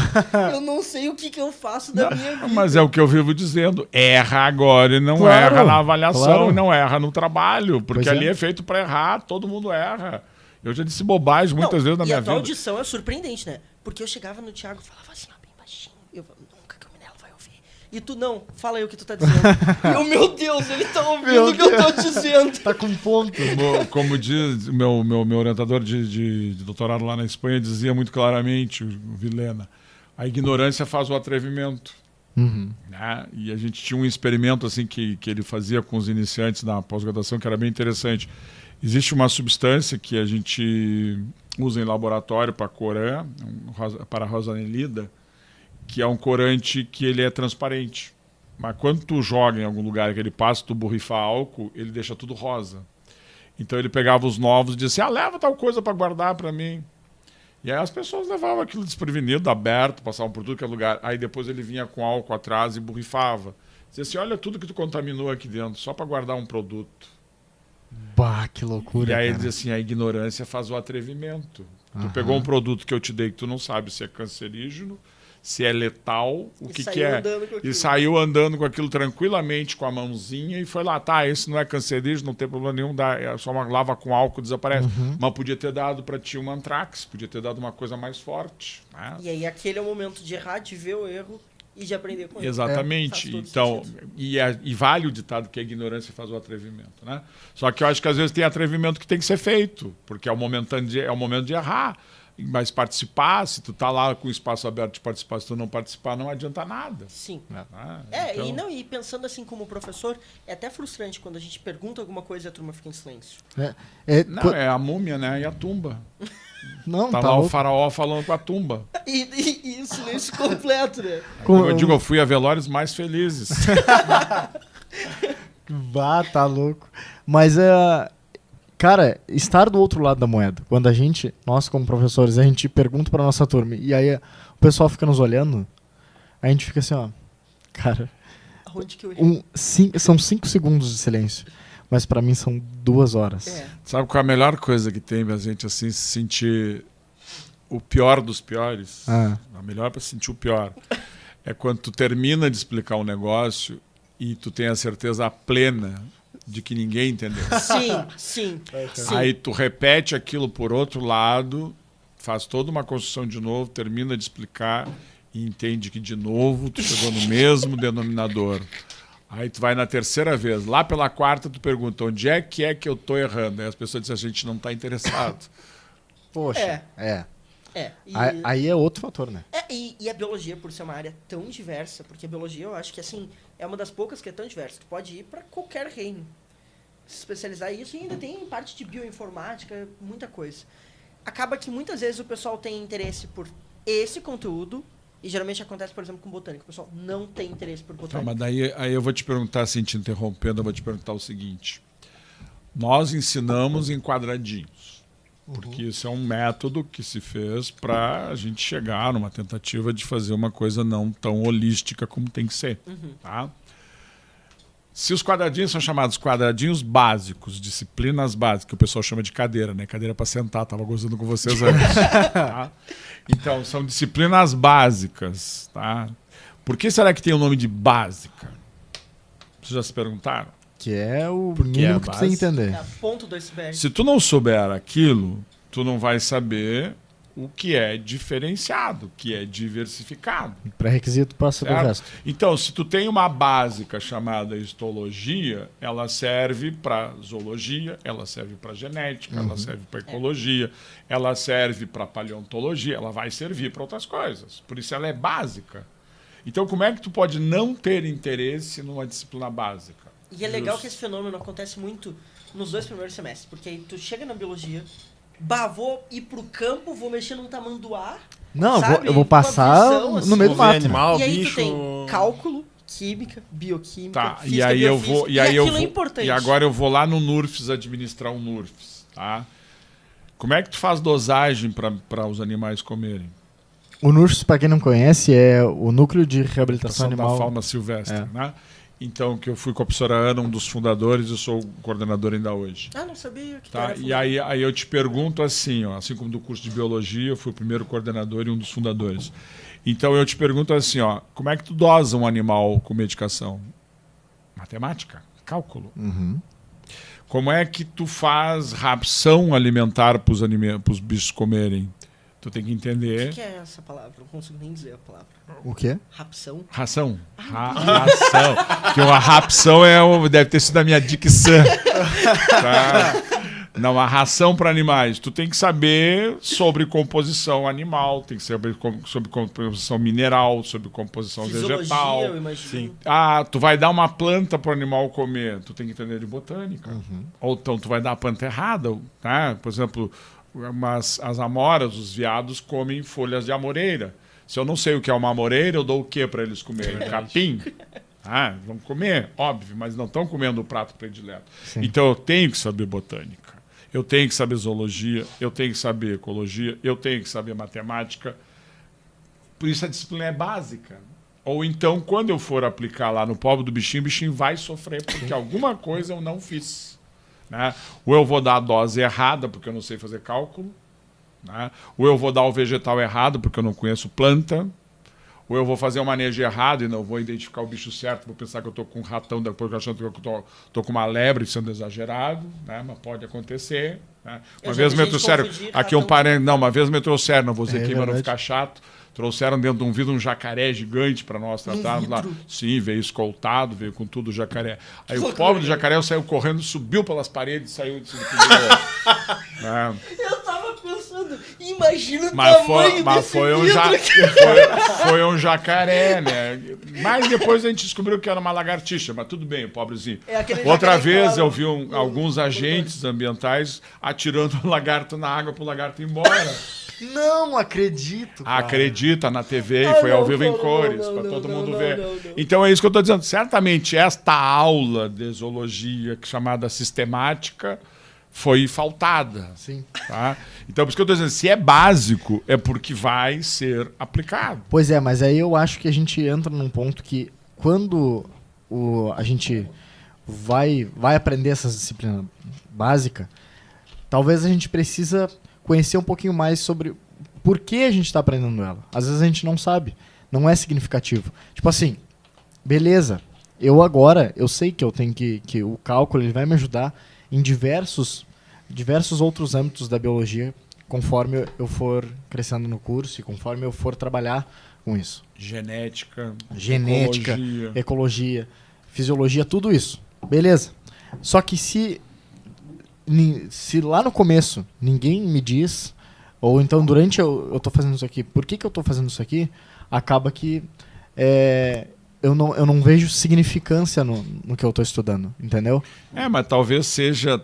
eu não sei o que eu faço da minha vida. Mas é o que eu vivo dizendo, erra agora e não erra na avaliação, e não erra no trabalho, porque ali é feito para errar, todo mundo erra. Eu já disse bobagem muitas vezes na minha vida. E a tua audição é surpreendente, né? Porque eu chegava no Thiago e falava assim, ó, bem baixinho, eu nunca que o Minelo vai ouvir. E tu não, fala aí o que tu tá dizendo. E eu, meu Deus, ele tá ouvindo o que eu tô dizendo. Tá com ponto. Como diz meu orientador de doutorado lá na Espanha, dizia muito claramente, o Vilena, a ignorância faz o atrevimento. Né? E a gente tinha um experimento assim que ele fazia com os iniciantes na pós-graduação que era bem interessante. Existe uma substância que a gente usa em laboratório para Corã, para a rosanelida, que é um corante que ele é transparente. Mas quando tu joga em algum lugar que ele passa, tu borrifa álcool, ele deixa tudo rosa. Então ele pegava os novos e dizia assim, leva tal coisa para guardar para mim. E aí as pessoas levavam aquilo desprevenido, aberto, passavam por tudo que é lugar. Aí depois ele vinha com álcool atrás e borrifava. Dizia assim, olha tudo que tu contaminou aqui dentro, só para guardar um produto. Bah, que loucura, E aí ele cara. dizia assim, a ignorância faz o atrevimento. Tu Aham. pegou um produto que eu te dei que tu não sabe se é cancerígeno, se é letal, o E que saiu é. andando com aquilo. E saiu andando com aquilo tranquilamente com a mãozinha e foi lá, tá, esse não é cancerígeno, não tem problema nenhum, é só uma lava com álcool, desaparece. Mas podia ter dado pra ti um antrax, podia ter dado uma coisa mais forte. Né? E aí aquele é o momento de errar, de ver o erro e de aprender com ele. Exatamente. Faz todo Então, sentido. e vale o ditado que a ignorância faz o atrevimento, né? Só que eu acho que às vezes tem atrevimento que tem que ser feito, porque é o momento de errar. Mas participar, se tu tá lá com o espaço aberto de participar, se tu não participar, não adianta nada. Sim. Né? Então... e pensando assim como professor, é até frustrante quando a gente pergunta alguma coisa e a turma fica em silêncio. Não, é a múmia, né? E a tumba. Não, Tá tá lá o louco. faraó falando com a tumba. E o silêncio completo, né? Como eu digo, eu fui a velórios mais felizes. Bah, tá louco. Mas, cara, estar do outro lado da moeda, quando a gente, nós como professores, a gente pergunta pra nossa turma, e aí o pessoal fica nos olhando, a gente fica assim, ó, cara, Aonde que eu errei? são 5 segundos de silêncio, mas pra mim são 2 horas. É. Sabe qual é a melhor coisa que tem pra gente assim se sentir o pior dos piores? Ah. A melhor pra sentir o pior é quando tu termina de explicar um negócio e tu tem a certeza plena de que ninguém entendeu. Sim. Sim. Aí tu repete aquilo por outro lado, faz toda uma construção de novo, termina de explicar e entende que de novo tu chegou no mesmo denominador. Aí tu vai na terceira vez. Lá pela quarta tu pergunta, onde é que eu tô errando? Aí as pessoas dizem, a gente não está interessado. Poxa, E, Aí é outro fator, né? e a biologia, por ser uma área tão diversa, porque a biologia eu acho que assim, é uma das poucas que é tão diversa. Tu pode ir para qualquer reino, se especializar nisso, e ainda tem parte de bioinformática, muita coisa. Acaba que muitas vezes o pessoal tem interesse por esse conteúdo, e geralmente acontece, por exemplo, com botânica. O pessoal não tem interesse por Tá, botânica. mas daí aí eu vou te perguntar, assim, te interrompendo, eu vou te perguntar o seguinte. Nós ensinamos em quadradinhos. Porque isso é um método que se fez para a gente chegar numa tentativa de fazer uma coisa não tão holística como tem que ser. Tá? Se os quadradinhos são chamados quadradinhos básicos, disciplinas básicas, que o pessoal chama de cadeira, né? Cadeira para sentar, estava gozando com vocês antes. Tá? Então, são disciplinas básicas. Tá? Por que será que tem o nome de básica? Vocês já se perguntaram? Que é o Porque mínimo é a que tu tem que base. entender. É a ponto do iceberg. Se tu não souber aquilo, tu não vai saber o que é diferenciado, o que é diversificado. Pré-requisito passa do Certo? resto. Então, se tu tem uma básica chamada histologia, ela serve para zoologia, ela serve para genética, ela serve para ecologia, ela serve para paleontologia, ela vai servir para outras coisas. Por isso ela é básica. Então, como é que tu pode não ter interesse numa disciplina básica? E é legal Justo. que esse fenômeno acontece muito nos 2 primeiros semestres, porque aí tu chega na biologia, vou ir pro campo, vou mexer num tamanduá, Não, sabe? eu vou Com a passar visão, assim. no meio do Vou ver mato. animal, e aí bicho... tu tem cálculo, química, bioquímica, Tá, física, e aí eu biofísica, vou, e aí eu aquilo vou, é importante. e agora eu vou lá no NURFS administrar um NURFS, tá? Como é que tu faz dosagem para os animais comerem? O NURFS, para quem não conhece, é o Núcleo de Reabilitação Da Animal. fauna silvestre, É. né? Então, que eu fui com a professora Ana, um dos fundadores, eu sou o coordenador ainda hoje. Ah, não sabia que tu Tá? era E aí eu te pergunto assim, ó, assim como do curso de biologia, eu fui o primeiro coordenador e um dos fundadores. Então eu te pergunto assim, ó, como é que tu dosa um animal com medicação? Matemática, cálculo. Uhum. Como é que tu faz ração alimentar para os bichos comerem? Tu tem que O entender. que é essa palavra? Não consigo nem dizer a palavra. O quê? Rapção? Ração. Ração. Que uma rapção deve ter sido a minha dicção. Tá? Não, a ração para animais. Tu tem que saber sobre composição animal, tem que saber sobre composição mineral, sobre composição Fisiologia, vegetal. eu imagino. Ah, tu vai dar uma planta para o animal comer. Tu tem que entender de botânica. Ou então tu vai dar a planta errada. Tá? Por exemplo, as amoras, os veados comem folhas de amoreira. Se eu não sei o que é uma amoreira, eu dou o que para eles comerem? Capim? Ah, vão comer, óbvio, mas não estão comendo o prato predileto. Sim. Então eu tenho que saber botânica, eu tenho que saber zoologia, eu tenho que saber ecologia, eu tenho que saber matemática. Por isso a disciplina é básica. Ou então, quando eu for aplicar lá no pobre do bichinho, o bichinho vai sofrer porque alguma coisa eu não fiz. Né? Ou eu vou dar a dose errada porque eu não sei fazer cálculo, né? Ou eu vou dar o vegetal errado porque eu não conheço planta, ou eu vou fazer um manejo errado e não vou identificar o bicho certo, vou pensar que eu estou com um ratão, depois eu achando que eu estou com uma lebre sendo exagerado, né? Mas pode acontecer. Né? Uma vez me trouxeram, aqui um parente, não, uma vez me trouxeram, não vou dizer aqui para não ficar chato, trouxeram dentro de um vidro um jacaré gigante para nós tratarmos lá. Sim, veio escoltado, veio com tudo o jacaré. Aí o pobre do jacaré saiu correndo, subiu pelas paredes e saiu de cima do é. Eu tava pensando, imagina o Mas tamanho desse foi um jacaré, né? Mas depois a gente descobriu que era uma lagartixa, mas tudo bem, o pobrezinho. Outra vez eu vi alguns agentes ambientais atirando o lagarto na água para o lagarto ir embora. Não acredito, cara. Acredita, na TV e foi ao vivo em cores, para todo mundo ver. Então é isso que eu estou dizendo. Certamente esta aula de zoologia, chamada sistemática, foi faltada. Sim. Tá? Então, por isso que eu estou dizendo, se é básico, é porque vai ser aplicado. Pois é, mas aí eu acho que a gente entra num ponto que quando a gente vai aprender essa disciplina básica, talvez a gente precisa conhecer um pouquinho mais sobre por que a gente está aprendendo ela. Às vezes a gente não sabe, não é significativo. Tipo assim, beleza, eu sei que eu tenho que o cálculo ele vai me ajudar em diversos outros âmbitos da biologia, conforme eu for crescendo no curso e conforme eu for trabalhar com isso. Genética, ecologia, fisiologia, tudo isso. Beleza. Só que se lá no começo ninguém me diz, ou então durante eu tô fazendo isso aqui, por que eu tô fazendo isso aqui, acaba que eu não vejo significância no que eu tô estudando, entendeu? Mas talvez seja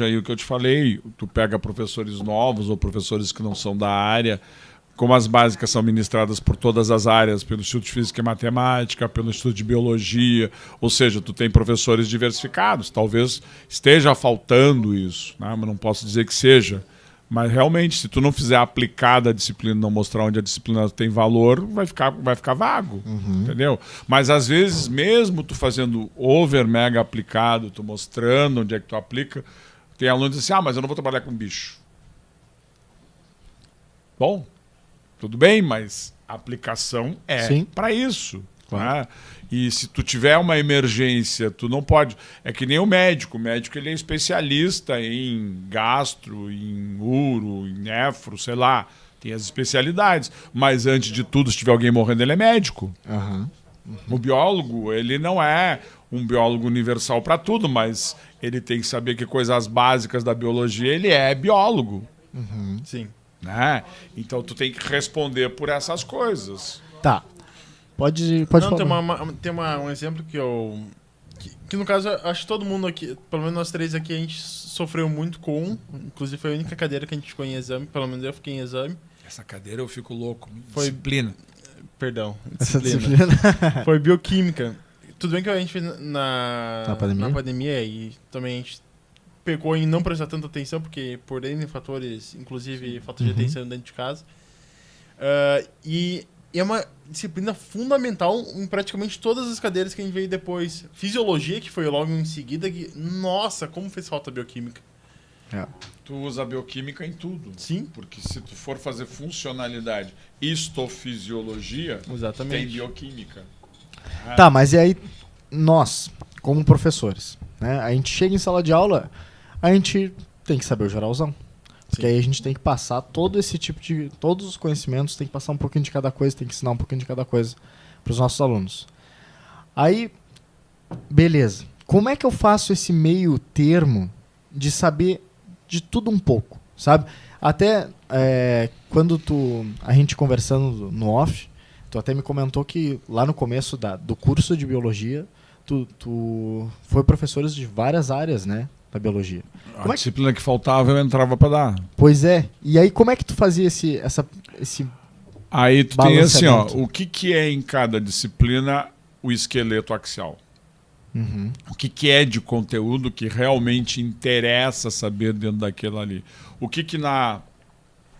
aí o que eu te falei, tu pega professores novos ou professores que não são da área, como as básicas são ministradas por todas as áreas, pelo Instituto de Física e Matemática, pelo Instituto de Biologia, ou seja, tu tem professores diversificados, talvez esteja faltando isso, né? Mas não posso dizer que seja. Mas realmente, se tu não fizer aplicada a disciplina, não mostrar onde a disciplina tem valor, vai ficar vago, entendeu? Mas às vezes, mesmo tu fazendo mega aplicado, tu mostrando onde é que tu aplica, tem alunos que dizem assim, mas eu não vou trabalhar com bicho. Bom, tudo bem, mas a aplicação é para isso. Claro. Né? E se tu tiver uma emergência, tu não pode... É que nem o médico. O médico ele é especialista em gastro, em uro, em nefro, sei lá. Tem as especialidades. Mas antes de tudo, se tiver alguém morrendo, ele é médico. O biólogo, ele não é um biólogo universal para tudo, mas ele tem que saber que coisas básicas da biologia, ele é biólogo. Sim. Né? Então tu tem que responder por essas coisas. Tá. Pode não, tem um exemplo que no caso, acho que todo mundo aqui, pelo menos nós três aqui, a gente sofreu muito com, inclusive foi a única cadeira que a gente ficou em exame, pelo menos eu fiquei em exame. Essa cadeira eu fico louco. Foi disciplina. Perdão, disciplina. Foi bioquímica. Tudo bem que a gente fez na pandemia e também a gente pecou em não prestar tanta atenção, porque por N fatores, inclusive falta de atenção dentro de casa. E é uma disciplina fundamental em praticamente todas as cadeiras que a gente veio depois. Fisiologia, que foi logo em seguida, que, nossa, como fez falta a bioquímica. Tu usa a bioquímica em tudo. Sim. Porque se tu for fazer funcionalidade, histofisiologia, exatamente, tem bioquímica. Tá, mas e aí, nós, como professores, né, a gente chega em sala de aula, a gente tem que saber o geralzão. Porque aí a gente tem que passar todo esse tipo de... Todos os conhecimentos, tem que passar um pouquinho de cada coisa, tem que ensinar um pouquinho de cada coisa para os nossos alunos. Aí, beleza. Como é que eu faço esse meio termo de saber de tudo um pouco, sabe? Até quando a gente conversando no off, tu até me comentou que lá no começo do curso de biologia, tu foi professores de várias áreas, né? Da biologia. A disciplina que faltava eu entrava para dar. Pois é. E aí como é que tu fazia esse Aí tu tem assim, ó, o que é em cada disciplina o esqueleto axial? Uhum. O que é de conteúdo que realmente interessa saber dentro daquilo ali? O que na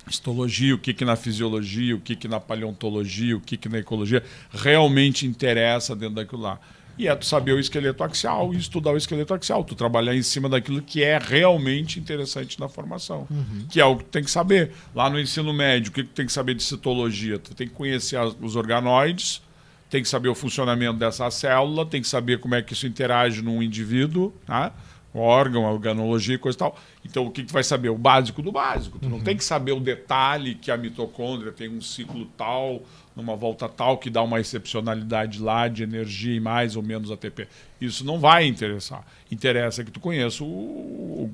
histologia, o que na fisiologia, o que na paleontologia, o que na ecologia realmente interessa dentro daquilo lá? E é tu saber o esqueleto axial e estudar o esqueleto axial. Tu trabalhar em cima daquilo que é realmente interessante na formação. Que é o que tu tem que saber. Lá no ensino médio, o que tu tem que saber de citologia? Tu tem que conhecer os organoides, tem que saber o funcionamento dessa célula, tem que saber como é que isso interage num indivíduo, tá? O órgão, a organologia e coisa e tal. Então, o que tu vai saber? O básico do básico. Tu não tem que saber o detalhe que a mitocôndria tem um ciclo tal, numa volta tal, que dá uma excepcionalidade lá de energia e mais ou menos ATP. Isso não vai interessar. Interessa que tu conheça o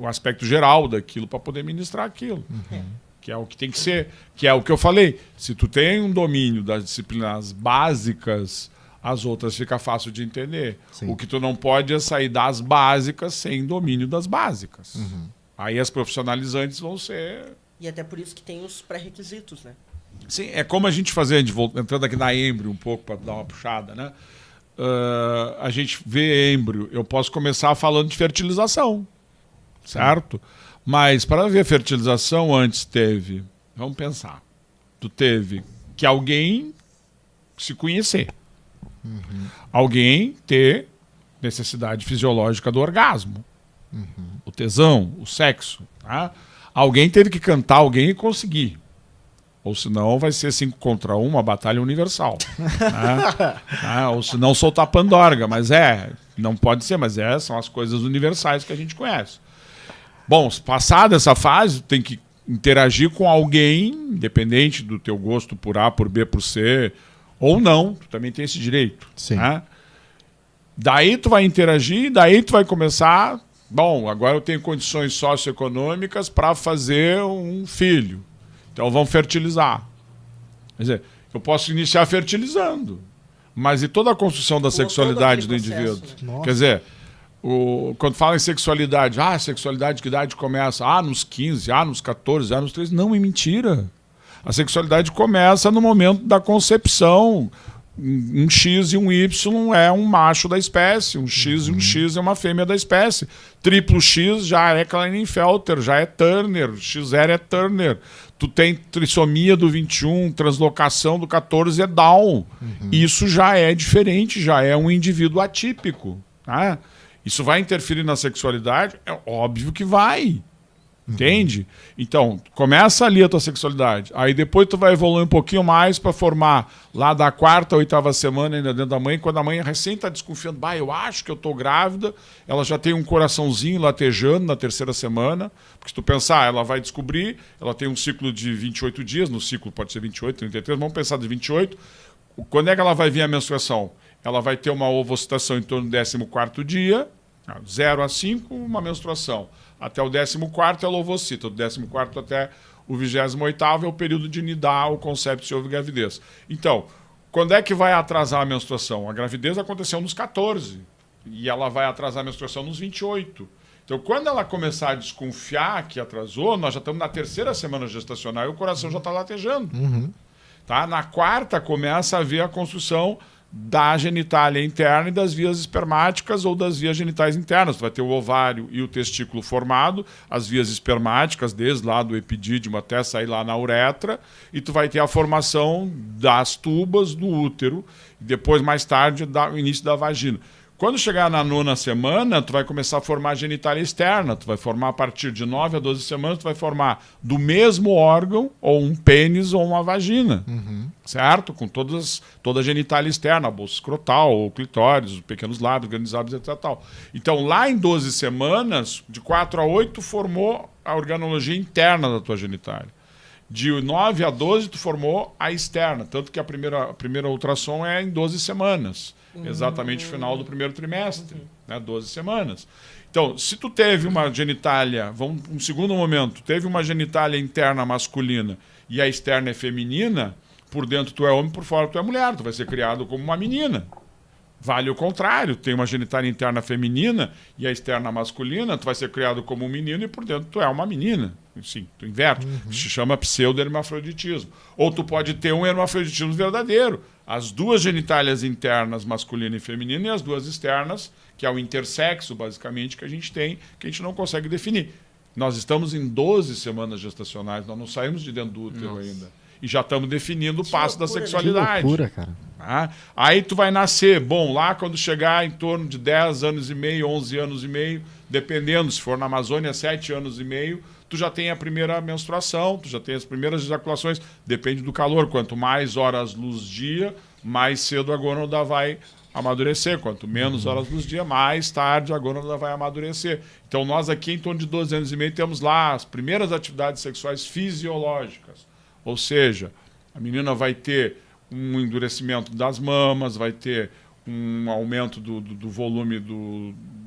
aspecto geral daquilo para poder ministrar aquilo. Que é o que tem que ser. Que é o que eu falei. Se tu tem um domínio das disciplinas básicas, as outras fica fácil de entender. Sim. O que tu não pode é sair das básicas sem domínio das básicas. Aí as profissionalizantes vão ser... E até por isso que tem os pré-requisitos, né? Sim, é como a gente fazia, entrando aqui na êmbrio um pouco para dar uma puxada, né? A gente vê êmbrio, eu posso começar falando de fertilização, certo? Mas para ver fertilização antes teve, vamos pensar, tu teve que alguém se conhecer, alguém ter necessidade fisiológica do orgasmo, o tesão, o sexo, tá? Alguém teve que cantar alguém e conseguir. Ou senão vai ser 5 contra 1, uma batalha universal. Né? Ou senão soltar Pandorga. Mas não pode ser, mas são as coisas universais que a gente conhece. Bom, passada essa fase, tem que interagir com alguém, independente do teu gosto por A, por B, por C, ou não, tu também tem esse direito. Sim. Né? Daí tu vai interagir, daí tu vai começar... Bom, agora eu tenho condições socioeconômicas para fazer um filho. Então vamos fertilizar. Quer dizer, eu posso iniciar fertilizando, mas e toda a construção da sexualidade do indivíduo? Né? Quer dizer, quando fala em sexualidade, sexualidade que idade começa? Nos 15, nos 14, nos 13. Não, é mentira. A sexualidade começa no momento da concepção. Um X e um Y é um macho da espécie, um X e um X é uma fêmea da espécie. Triplo X já é Klinefelter, já é Turner, XR é Turner. Tu tem trissomia do 21, translocação do 14 é Down. Isso já é diferente, já é um indivíduo atípico. Tá? Isso vai interferir na sexualidade? É óbvio que vai. Entende? Então, começa ali a tua sexualidade. Aí depois tu vai evoluir um pouquinho mais para formar lá da 4ª, 8ª semana ainda dentro da mãe, quando a mãe recém está desconfiando, eu acho que eu estou grávida, ela já tem um coraçãozinho latejando na 3ª semana, porque se tu pensar, ela vai descobrir, ela tem um ciclo de 28 dias, no ciclo pode ser 28, 33, vamos pensar de 28, quando é que ela vai vir a menstruação? Ela vai ter uma ovocitação em torno do 14º dia, 0 a 5, uma menstruação. Até o 14º ela ovocita, do 14º até o 28º é o período de nidar, o concepção e gravidez. Então, quando é que vai atrasar a menstruação? A gravidez aconteceu nos 14 e ela vai atrasar a menstruação nos 28. Então, quando ela começar a desconfiar que atrasou, nós já estamos na 3ª semana gestacional e o coração já está latejando. Tá? Na 4ª começa a haver a construção da genitália interna e das vias espermáticas ou das vias genitais internas. Tu vai ter o ovário e o testículo formado, as vias espermáticas, desde lá do epidídimo até sair lá na uretra, e tu vai ter a formação das tubas do útero, e depois, mais tarde, o início da vagina. Quando chegar na 9ª semana, tu vai começar a formar a genitália externa. Tu vai formar a partir de 9 a 12 semanas, tu vai formar do mesmo órgão, ou um pênis ou uma vagina. Certo? Com toda a genitália externa, a bolsa escrotal, o clitóris, os pequenos lábios, grandes lábios, etc. Tal. Então, lá em 12 semanas, de 4 a 8, tu formou a organologia interna da tua genitália. De 9 a 12, tu formou a externa. Tanto que a primeira ultrassom é em 12 semanas. Exatamente no final do primeiro trimestre, né, 12 semanas. Então, se tu teve uma genitália, um segundo momento, teve uma genitália interna masculina e a externa é feminina, por dentro tu é homem, por fora tu é mulher, tu vai ser criado como uma menina. Vale o contrário, tem uma genitália interna feminina e a externa masculina, tu vai ser criado como um menino e por dentro tu é uma menina. Sim, tu inverte. Se chama pseudo-hermafroditismo. Ou tu pode ter um hermafroditismo verdadeiro. As duas genitálias internas, masculina e feminina, e as duas externas, que é o intersexo, basicamente, que a gente tem, que a gente não consegue definir. Nós estamos em 12 semanas gestacionais, nós não saímos de dentro do útero ainda. E já estamos definindo o passo da sexualidade. Que loucura, cara. Aí tu vai nascer, bom, lá quando chegar em torno de 10 anos e meio, 11 anos e meio, dependendo, se for na Amazônia, 7 anos e meio, tu já tem a primeira menstruação, tu já tem as primeiras ejaculações, depende do calor. Quanto mais horas luz dia, mais cedo a gônada vai amadurecer. Quanto menos horas luz dia, mais tarde a gônada vai amadurecer. Então nós aqui, em torno de 12 anos e meio, temos lá as primeiras atividades sexuais fisiológicas. Ou seja, a menina vai ter um endurecimento das mamas, vai ter um aumento do volume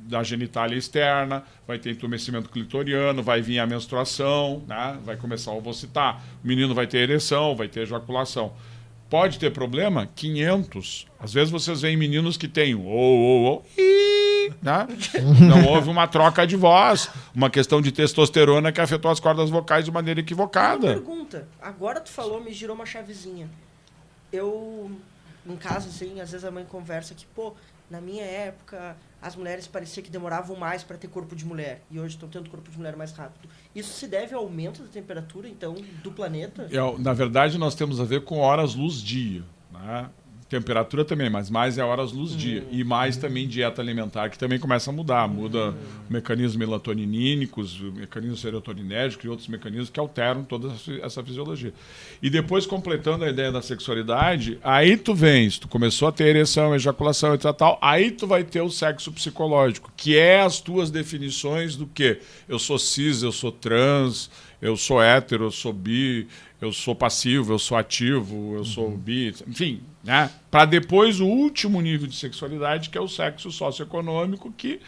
da genitália externa, vai ter entumecimento clitoriano, vai vir a menstruação, né? Vai começar a ovocitar. O menino vai ter ereção, vai ter ejaculação. Pode ter problema? 500. Às vezes vocês veem meninos que têm né? Não houve uma troca de voz, uma questão de testosterona que afetou as cordas vocais de maneira equivocada. Uma pergunta. Agora tu falou, me girou uma chavezinha. Eu, em casa, assim, às vezes a mãe conversa que, pô, na minha época, as mulheres parecia que demoravam mais para ter corpo de mulher. E hoje estão tendo corpo de mulher mais rápido. Isso se deve ao aumento da temperatura, então, do planeta? Na verdade, nós temos a ver com horas-luz-dia, né? Temperatura também, mas mais é horas luz-dia. E mais também dieta alimentar, que também começa a mudar. Muda mecanismos melatoninínicos, mecanismos serotoninérgicos e outros mecanismos que alteram toda essa fisiologia. E depois, completando a ideia da sexualidade, aí tu vens, tu começou a ter ereção, ejaculação, etc. Tal, aí tu vai ter o sexo psicológico, que é as tuas definições do quê? Eu sou cis, eu sou trans, eu sou hétero, eu sou bi, eu sou passivo, eu sou ativo, eu sou bi, enfim, né? Para depois o último nível de sexualidade, que é o sexo socioeconômico, que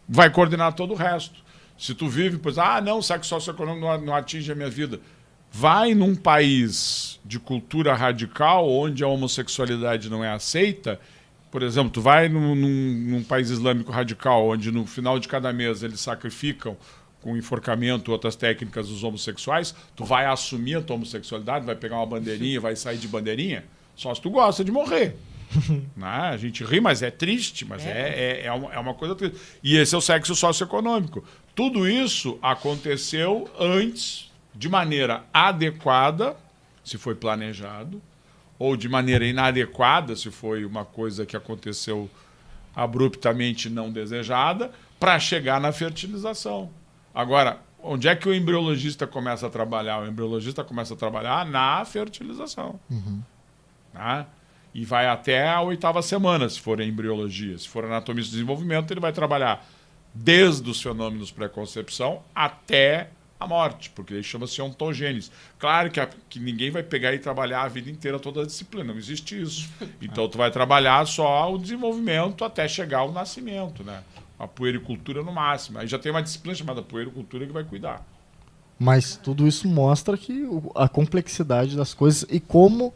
vai coordenar todo o resto. Se tu vive, pois, não, o sexo socioeconômico não atinge a minha vida. Vai num país de cultura radical, onde a homossexualidade não é aceita. Por exemplo, tu vai num país islâmico radical, onde no final de cada mês eles sacrificam com enforcamento, outras técnicas dos homossexuais, tu vai assumir a tua homossexualidade, vai pegar uma bandeirinha, vai sair de bandeirinha, só se tu gosta de morrer. Né? A gente ri, mas é triste, mas é uma coisa triste. E esse é o sexo socioeconômico. Tudo isso aconteceu antes, de maneira adequada, se foi planejado, ou de maneira inadequada, se foi uma coisa que aconteceu abruptamente não desejada, para chegar na fertilização. Agora, onde é que o embriologista começa a trabalhar? O embriologista começa a trabalhar na fertilização. Né? E vai até a 8ª semana, se for em embriologia. Se for anatomia do desenvolvimento, ele vai trabalhar desde os fenômenos pré-concepção até a morte, porque ele chama-se ontogênese. Claro que ninguém vai pegar e trabalhar a vida inteira toda a disciplina, não existe isso. Então, tu vai trabalhar só o desenvolvimento até chegar ao nascimento, né? A puericultura no máximo. Aí já tem uma disciplina chamada puericultura que vai cuidar. Mas tudo isso mostra que a complexidade das coisas e como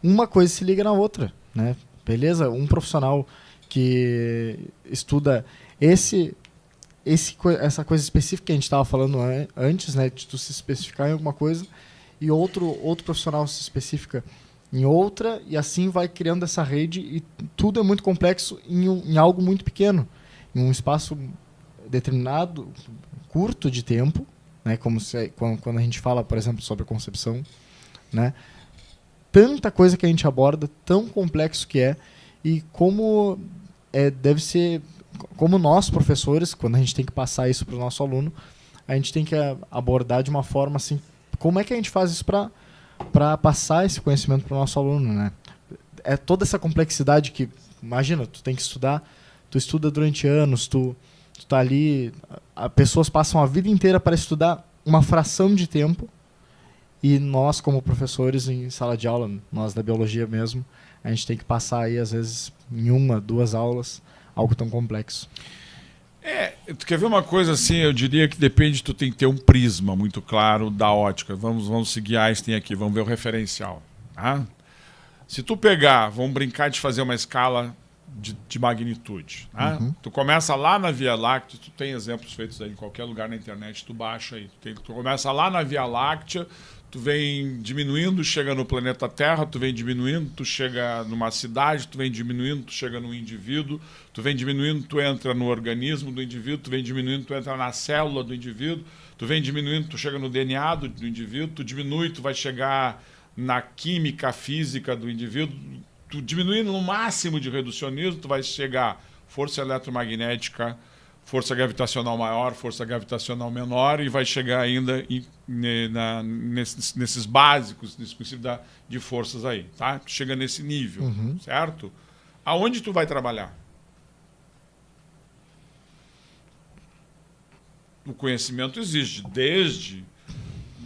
uma coisa se liga na outra, né? Beleza? Um profissional que estuda essa coisa específica que a gente estava falando antes, né? De tu se especificar em alguma coisa e outro profissional se especifica em outra e assim vai criando essa rede e tudo é muito complexo em algo muito pequeno. Em um espaço determinado, curto de tempo, né, quando a gente fala, por exemplo, sobre a concepção, né, tanta coisa que a gente aborda, tão complexo que é, e como deve ser, como nós, professores, quando a gente tem que passar isso para o nosso aluno, a gente tem que abordar de uma forma assim, como é que a gente faz isso para passar esse conhecimento para o nosso aluno, né? É toda essa complexidade que, imagina, tu tem que estudar. Tu estuda durante anos, tu tá ali... Pessoas passam a vida inteira para estudar uma fração de tempo e nós, como professores em sala de aula, nós da biologia mesmo, a gente tem que passar aí, às vezes, em 1, 2 aulas, algo tão complexo. Tu quer ver uma coisa assim? Eu diria que depende, tu tem que ter um prisma muito claro da ótica. Vamos seguir Einstein aqui, vamos ver o referencial. Tá? Se tu pegar, vamos brincar de fazer uma escala de magnitude. Né? Tu começa lá na Via Láctea, tu tem exemplos feitos aí em qualquer lugar na internet, tu baixa aí. Tu começa lá na Via Láctea, tu vem diminuindo, chega no planeta Terra, tu vem diminuindo, tu chega numa cidade, tu vem diminuindo, tu chega num indivíduo, tu vem diminuindo, tu entra no organismo do indivíduo, tu vem diminuindo, tu entra na célula do indivíduo, tu vem diminuindo, tu chega no DNA do indivíduo, tu diminui, tu vai chegar na química física do indivíduo, tu diminuindo no máximo de reducionismo, tu vai chegar força eletromagnética, força gravitacional maior, força gravitacional menor, e vai chegar ainda nesses básicos, nesse princípio de forças aí, tá? Tu chega nesse nível, certo? Aonde tu vai trabalhar? O conhecimento existe desde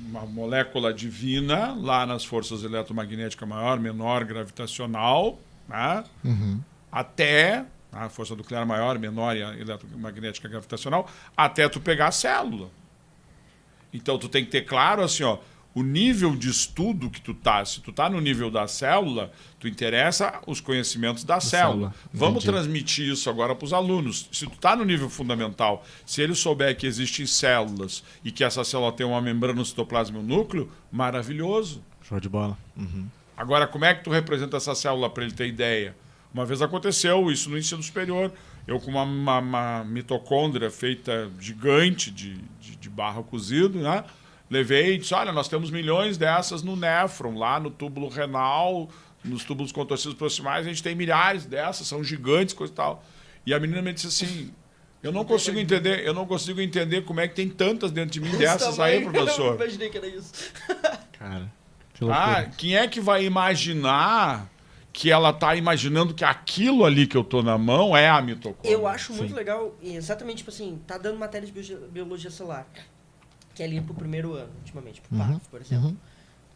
uma molécula divina, lá nas forças eletromagnética maior, menor, gravitacional, né? Até a força nuclear maior, menor e a eletromagnética gravitacional, até tu pegar a célula. Então tu tem que ter claro assim, ó, o nível de estudo que tu tá. Se tu tá no nível da célula, tu interessa os conhecimentos da célula. Vamos transmitir isso agora para os alunos. Se tu tá no nível fundamental, se ele souber que existem células e que essa célula tem uma membrana no citoplasma e um núcleo, maravilhoso. Show de bola. Agora, como é que tu representa essa célula para ele ter ideia? Uma vez aconteceu isso no ensino superior. Eu com uma mitocôndria feita gigante de barro cozido, né? Levei e disse, olha, nós temos milhões dessas no néfron, lá no túbulo renal, nos túbulos contorcidos proximais, a gente tem milhares dessas, são gigantes, coisa e tal. E a menina me disse assim, eu não consigo entender como é que tem tantas dentro de mim dessas aí, professor. Eu imaginei que era isso. Cara, que loucura. Quem é que vai imaginar que ela está imaginando que aquilo ali que eu tô na mão é a mitocôndria? Eu acho muito legal, exatamente, tipo assim, tá dando matéria de biologia celular, que é ali pro primeiro ano, ultimamente, pro PAF, por exemplo.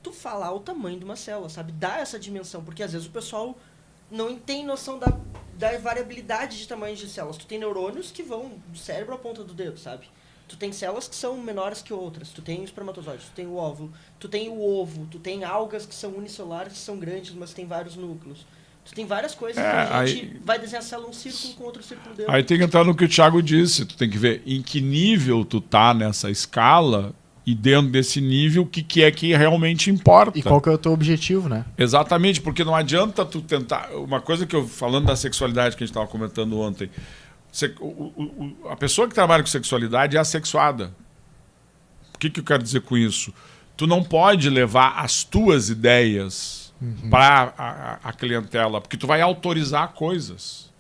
Tu falar o tamanho de uma célula, sabe? Dá essa dimensão, porque às vezes o pessoal não tem noção da variabilidade de tamanhos de células. Tu tem neurônios que vão do cérebro à ponta do dedo, sabe? Tu tem células que são menores que outras, tu tem espermatozoides, tu tem o óvulo, tu tem o ovo, tu tem algas que são unicelulares, que são grandes, mas tem vários núcleos. Tu tem várias coisas que a gente vai desenhar a célula um círculo com outro círculo dentro. Aí tem que entrar no que o Thiago disse, tu tem que ver em que nível tu tá nessa escala e dentro desse nível o que é que realmente importa. E qual que é o teu objetivo, né? Exatamente, porque não adianta tu tentar... Uma coisa que eu, falando da sexualidade que a gente estava comentando ontem, a pessoa que trabalha com sexualidade é assexuada. O que eu quero dizer com isso? Tu não pode levar as tuas ideias para a clientela, porque tu vai autorizar coisas.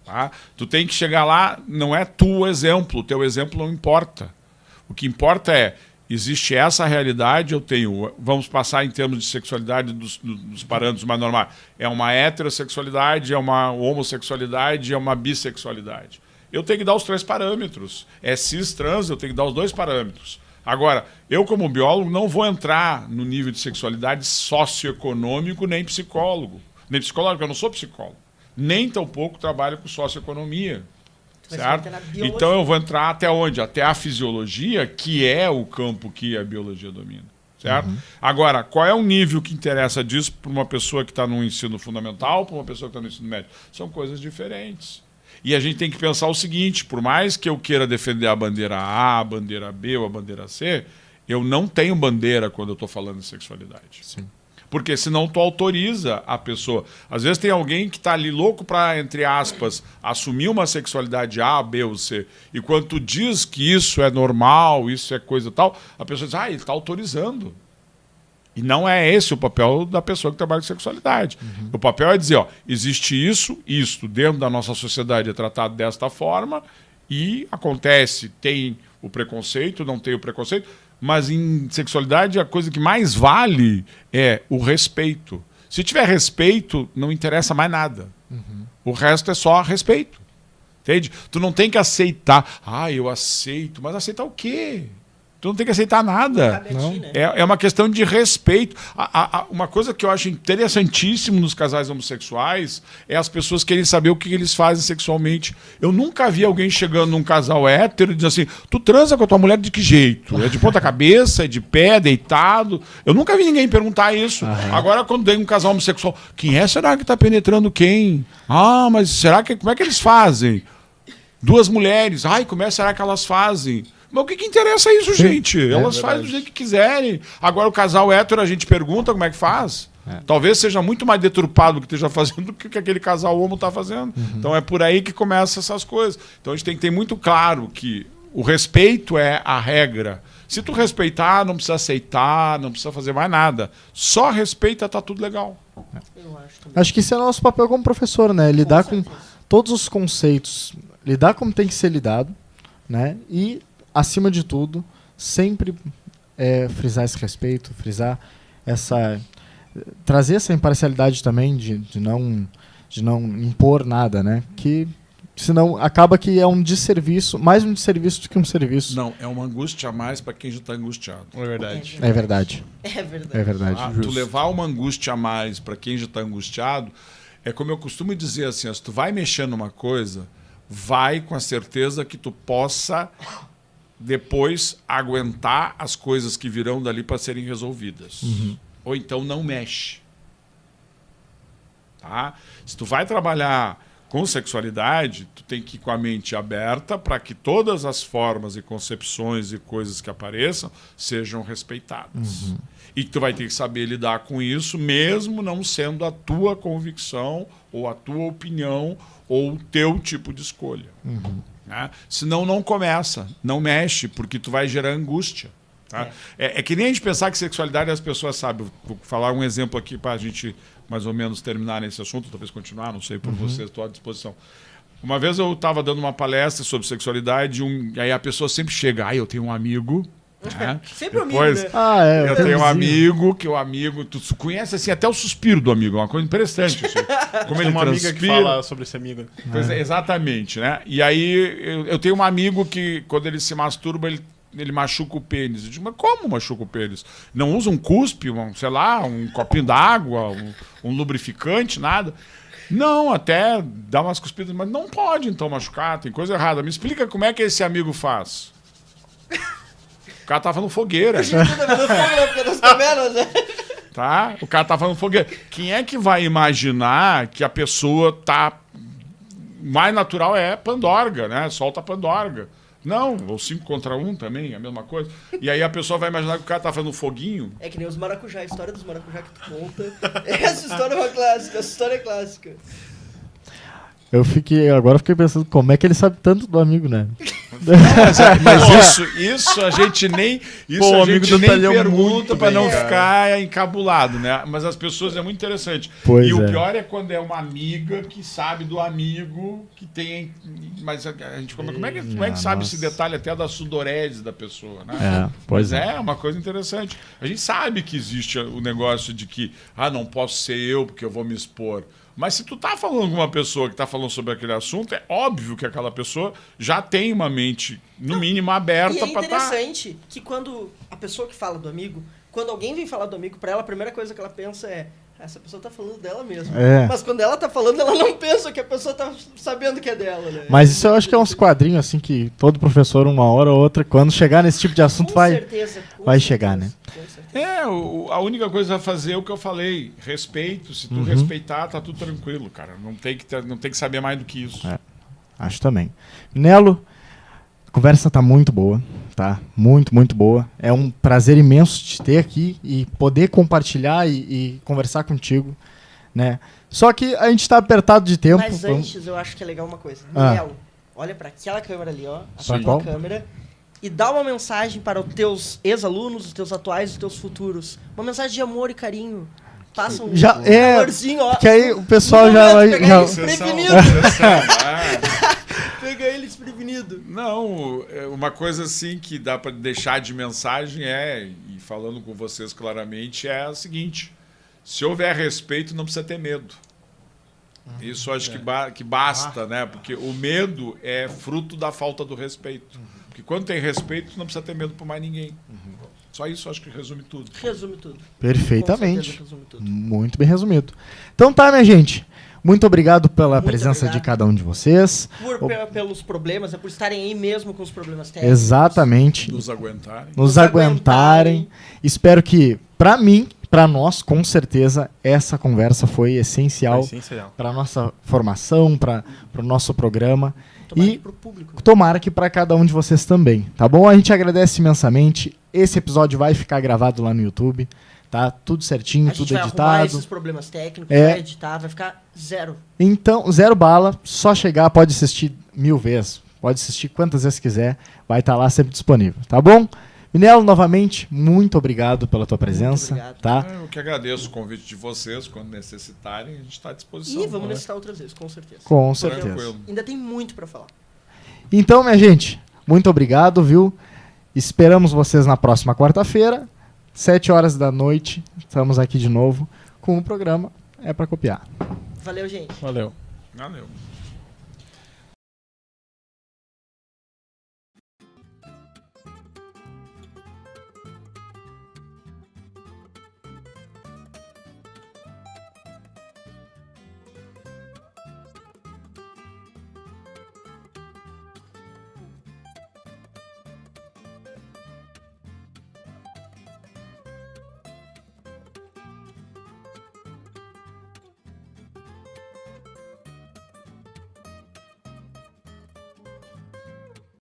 Tá? Tu tem que chegar lá, não é tu o exemplo, o teu exemplo não importa. O que importa é, existe essa realidade, eu tenho, vamos passar em termos de sexualidade dos parâmetros mais normais. É uma heterossexualidade, é uma homossexualidade, é uma bissexualidade. Eu tenho que dar os 3 parâmetros. É cis, trans, eu tenho que dar os 2 parâmetros. Agora, eu como biólogo não vou entrar no nível de sexualidade socioeconômico nem psicólogo. Nem psicólogo, eu não sou psicólogo. Nem tampouco trabalho com socioeconomia. Certo? Então eu vou entrar até onde? Até a fisiologia, que é o campo que a biologia domina. Certo? Agora, qual é o nível que interessa disso para uma pessoa que está no ensino fundamental, para uma pessoa que está no ensino médio? São coisas diferentes. E a gente tem que pensar o seguinte, por mais que eu queira defender a bandeira A, a bandeira B ou a bandeira C, eu não tenho bandeira quando eu estou falando de sexualidade. Sim. Porque senão tu autoriza a pessoa. Às vezes tem alguém que está ali louco para, entre aspas, assumir uma sexualidade A, B ou C. E quando tu diz que isso é normal, isso é coisa tal, a pessoa diz, ele está autorizando. E não é esse o papel da pessoa que trabalha com sexualidade. O papel é dizer, existe isso dentro da nossa sociedade é tratado desta forma e acontece, tem o preconceito, não tem o preconceito, mas em sexualidade a coisa que mais vale é o respeito. Se tiver respeito, não interessa mais nada. O resto é só respeito. Entende? Tu não tem que aceitar. Eu aceito. Mas aceitar o quê? Tu não tem que aceitar nada. Cabe a ti, né? É uma questão de respeito. Uma coisa que eu acho interessantíssimo nos casais homossexuais é as pessoas querem saber o que eles fazem sexualmente. Eu nunca vi alguém chegando num casal hétero e dizendo assim, tu transa com a tua mulher de que jeito? É de ponta cabeça, é de pé, deitado? Eu nunca vi ninguém perguntar isso. Agora, quando tem um casal homossexual, quem será que está penetrando quem? Ah, mas como é que eles fazem? Duas mulheres, será que elas fazem? Mas o que interessa isso, gente? Elas fazem do jeito que quiserem. Agora, o casal hétero, a gente pergunta como é que faz. Talvez seja muito mais deturpado o que esteja fazendo do que aquele casal homo está fazendo. Então, é por aí que começam essas coisas. Então, a gente tem que ter muito claro que o respeito é a regra. Se tu respeitar, não precisa aceitar, não precisa fazer mais nada. Só respeita, tá tudo legal. Eu acho que esse é o nosso papel como professor, né? Lidar com todos os conceitos, lidar como tem que ser lidado, né? E acima de tudo, sempre frisar esse respeito, frisar trazer essa imparcialidade também de não impor nada, né? Que senão acaba que é um desserviço, mais um desserviço do que um serviço. Não, é uma angústia a mais para quem já está angustiado. É verdade. É verdade. É verdade. É verdade. Tu levar uma angústia a mais para quem já está angustiado, é como eu costumo dizer assim, se tu vai mexer numa coisa, vai com a certeza que tu possa depois aguentar as coisas que virão dali para serem resolvidas. Ou então não mexe. Tá? Se tu vai trabalhar com sexualidade, tu tem que ir com a mente aberta para que todas as formas e concepções e coisas que apareçam sejam respeitadas. E tu vai ter que saber lidar com isso, mesmo não sendo a tua convicção ou a tua opinião ou o teu tipo de escolha. Né? Senão não começa, não mexe, porque tu vai gerar angústia. Tá? É que nem a gente pensar que sexualidade as pessoas sabem. Vou falar um exemplo aqui para a gente mais ou menos terminar nesse assunto, talvez continuar, não sei, por vocês, estou à disposição. Uma vez eu estava dando uma palestra sobre sexualidade e aí a pessoa sempre chega, eu tenho um amigo... Né? Sempre Depois, amigo, né? eu tenho um amigo, que o amigo... Tu conhece assim, até o suspiro do amigo, é uma coisa interessante. Assim, como ele uma amiga que fala sobre esse amigo. Exatamente, né? E aí eu tenho um amigo que, quando ele se masturba, ele machuca o pênis. Eu digo, mas como machuca o pênis? Não usa um cuspe, um copinho d'água, um lubrificante, nada? Não, até dá umas cuspidas, mas não pode então machucar, tem coisa errada. Me explica como é que esse amigo faz. O cara tá falando fogueira. Tá? O cara tá falando fogueira. Quem é que vai imaginar que a pessoa tá... mais natural é pandorga, né? Solta a pandorga. Não, ou 5 contra 1 também, a mesma coisa. E aí a pessoa vai imaginar que o cara tá fazendo foguinho. É que nem os maracujá, a história dos maracujá que tu conta. Essa história é uma clássica, essa história é clássica. Agora fiquei pensando como é que ele sabe tanto do amigo, né? Mas isso a gente nem pergunta para não ficar encabulado, né? Mas as pessoas é muito interessante. O pior é quando é uma amiga que sabe do amigo que tem... Mas a gente como é que sabe esse detalhe até da sudorese da pessoa, né? É uma coisa interessante. A gente sabe que existe o negócio de que não posso ser eu porque eu vou me expor. Mas se tu tá falando com uma pessoa que tá falando sobre aquele assunto, é óbvio que aquela pessoa já tem uma mente, no mínimo, aberta para estar... E é interessante que quando a pessoa que fala do amigo, quando alguém vem falar do amigo pra ela, a primeira coisa que ela pensa é essa pessoa tá falando dela mesmo. Mas quando ela tá falando, ela não pensa que a pessoa tá sabendo que é dela, né? Mas isso eu acho que é uns quadrinhos, assim, que todo professor, uma hora ou outra, quando chegar nesse tipo de assunto, vai chegar, né? A única coisa a fazer é o que eu falei, respeito. Se tu respeitar, tá tudo tranquilo, cara. Não tem que saber mais do que isso. Acho também. Nelo, a conversa tá muito boa, tá? Muito, muito boa. É um prazer imenso te ter aqui e poder compartilhar e conversar contigo, né? Só que a gente tá apertado de tempo. Mas antes, eu acho que é legal uma coisa. Nelo, olha pra aquela câmera ali, ó. A tua câmera. E dá uma mensagem para os teus ex-alunos, os teus atuais, os teus futuros. Uma mensagem de amor e carinho. Passa um amorzinho, ó. Que aí o pessoal já vai... Pegar ele desprevenido. Pega ele desprevenido. Não, uma coisa assim que dá para deixar de mensagem e falando com vocês claramente, é a seguinte. Se houver respeito, não precisa ter medo. Isso acho que basta, né? Porque o medo é fruto da falta do respeito. Porque quando tem respeito, tu não precisa ter medo por mais ninguém. Só isso acho que resume tudo. Resume tudo. Perfeitamente. Com certeza resume tudo. Muito bem resumido. Então tá, minha gente. Muito obrigado pela Muito presença obrigado. de cada um de vocês. Pelos problemas, por estarem aí mesmo com os problemas técnicos. Exatamente. Nos aguentarem. Nos aguentarem. Espero que, pra mim, pra nós, com certeza, essa conversa foi essencial para nossa formação, para o nosso programa. Tomara E que pro público. tomara que para cada um de vocês também, tá bom? A gente agradece imensamente. Esse episódio vai ficar gravado lá no YouTube, tá? Tudo certinho, A gente tudo vai arrumar editado. esses problemas técnicos, É. vai editar, vai ficar zero. Então, 0 bala, só chegar, pode assistir 1000 vezes, pode assistir quantas vezes quiser, vai estar lá sempre disponível, tá bom? Minelo, novamente, muito obrigado pela tua presença, obrigado. tá? Eu que agradeço o convite de vocês. Quando necessitarem, a gente está à disposição. E vamos né? necessitar outras vezes, com certeza. Com Porque certeza. Tranquilo. ainda tem muito pra falar. Então, minha gente, muito obrigado, viu? Esperamos vocês na próxima quarta-feira, 7 horas da noite, estamos aqui de novo com o programa É Pra Copiar. Valeu, gente. Valeu. Valeu.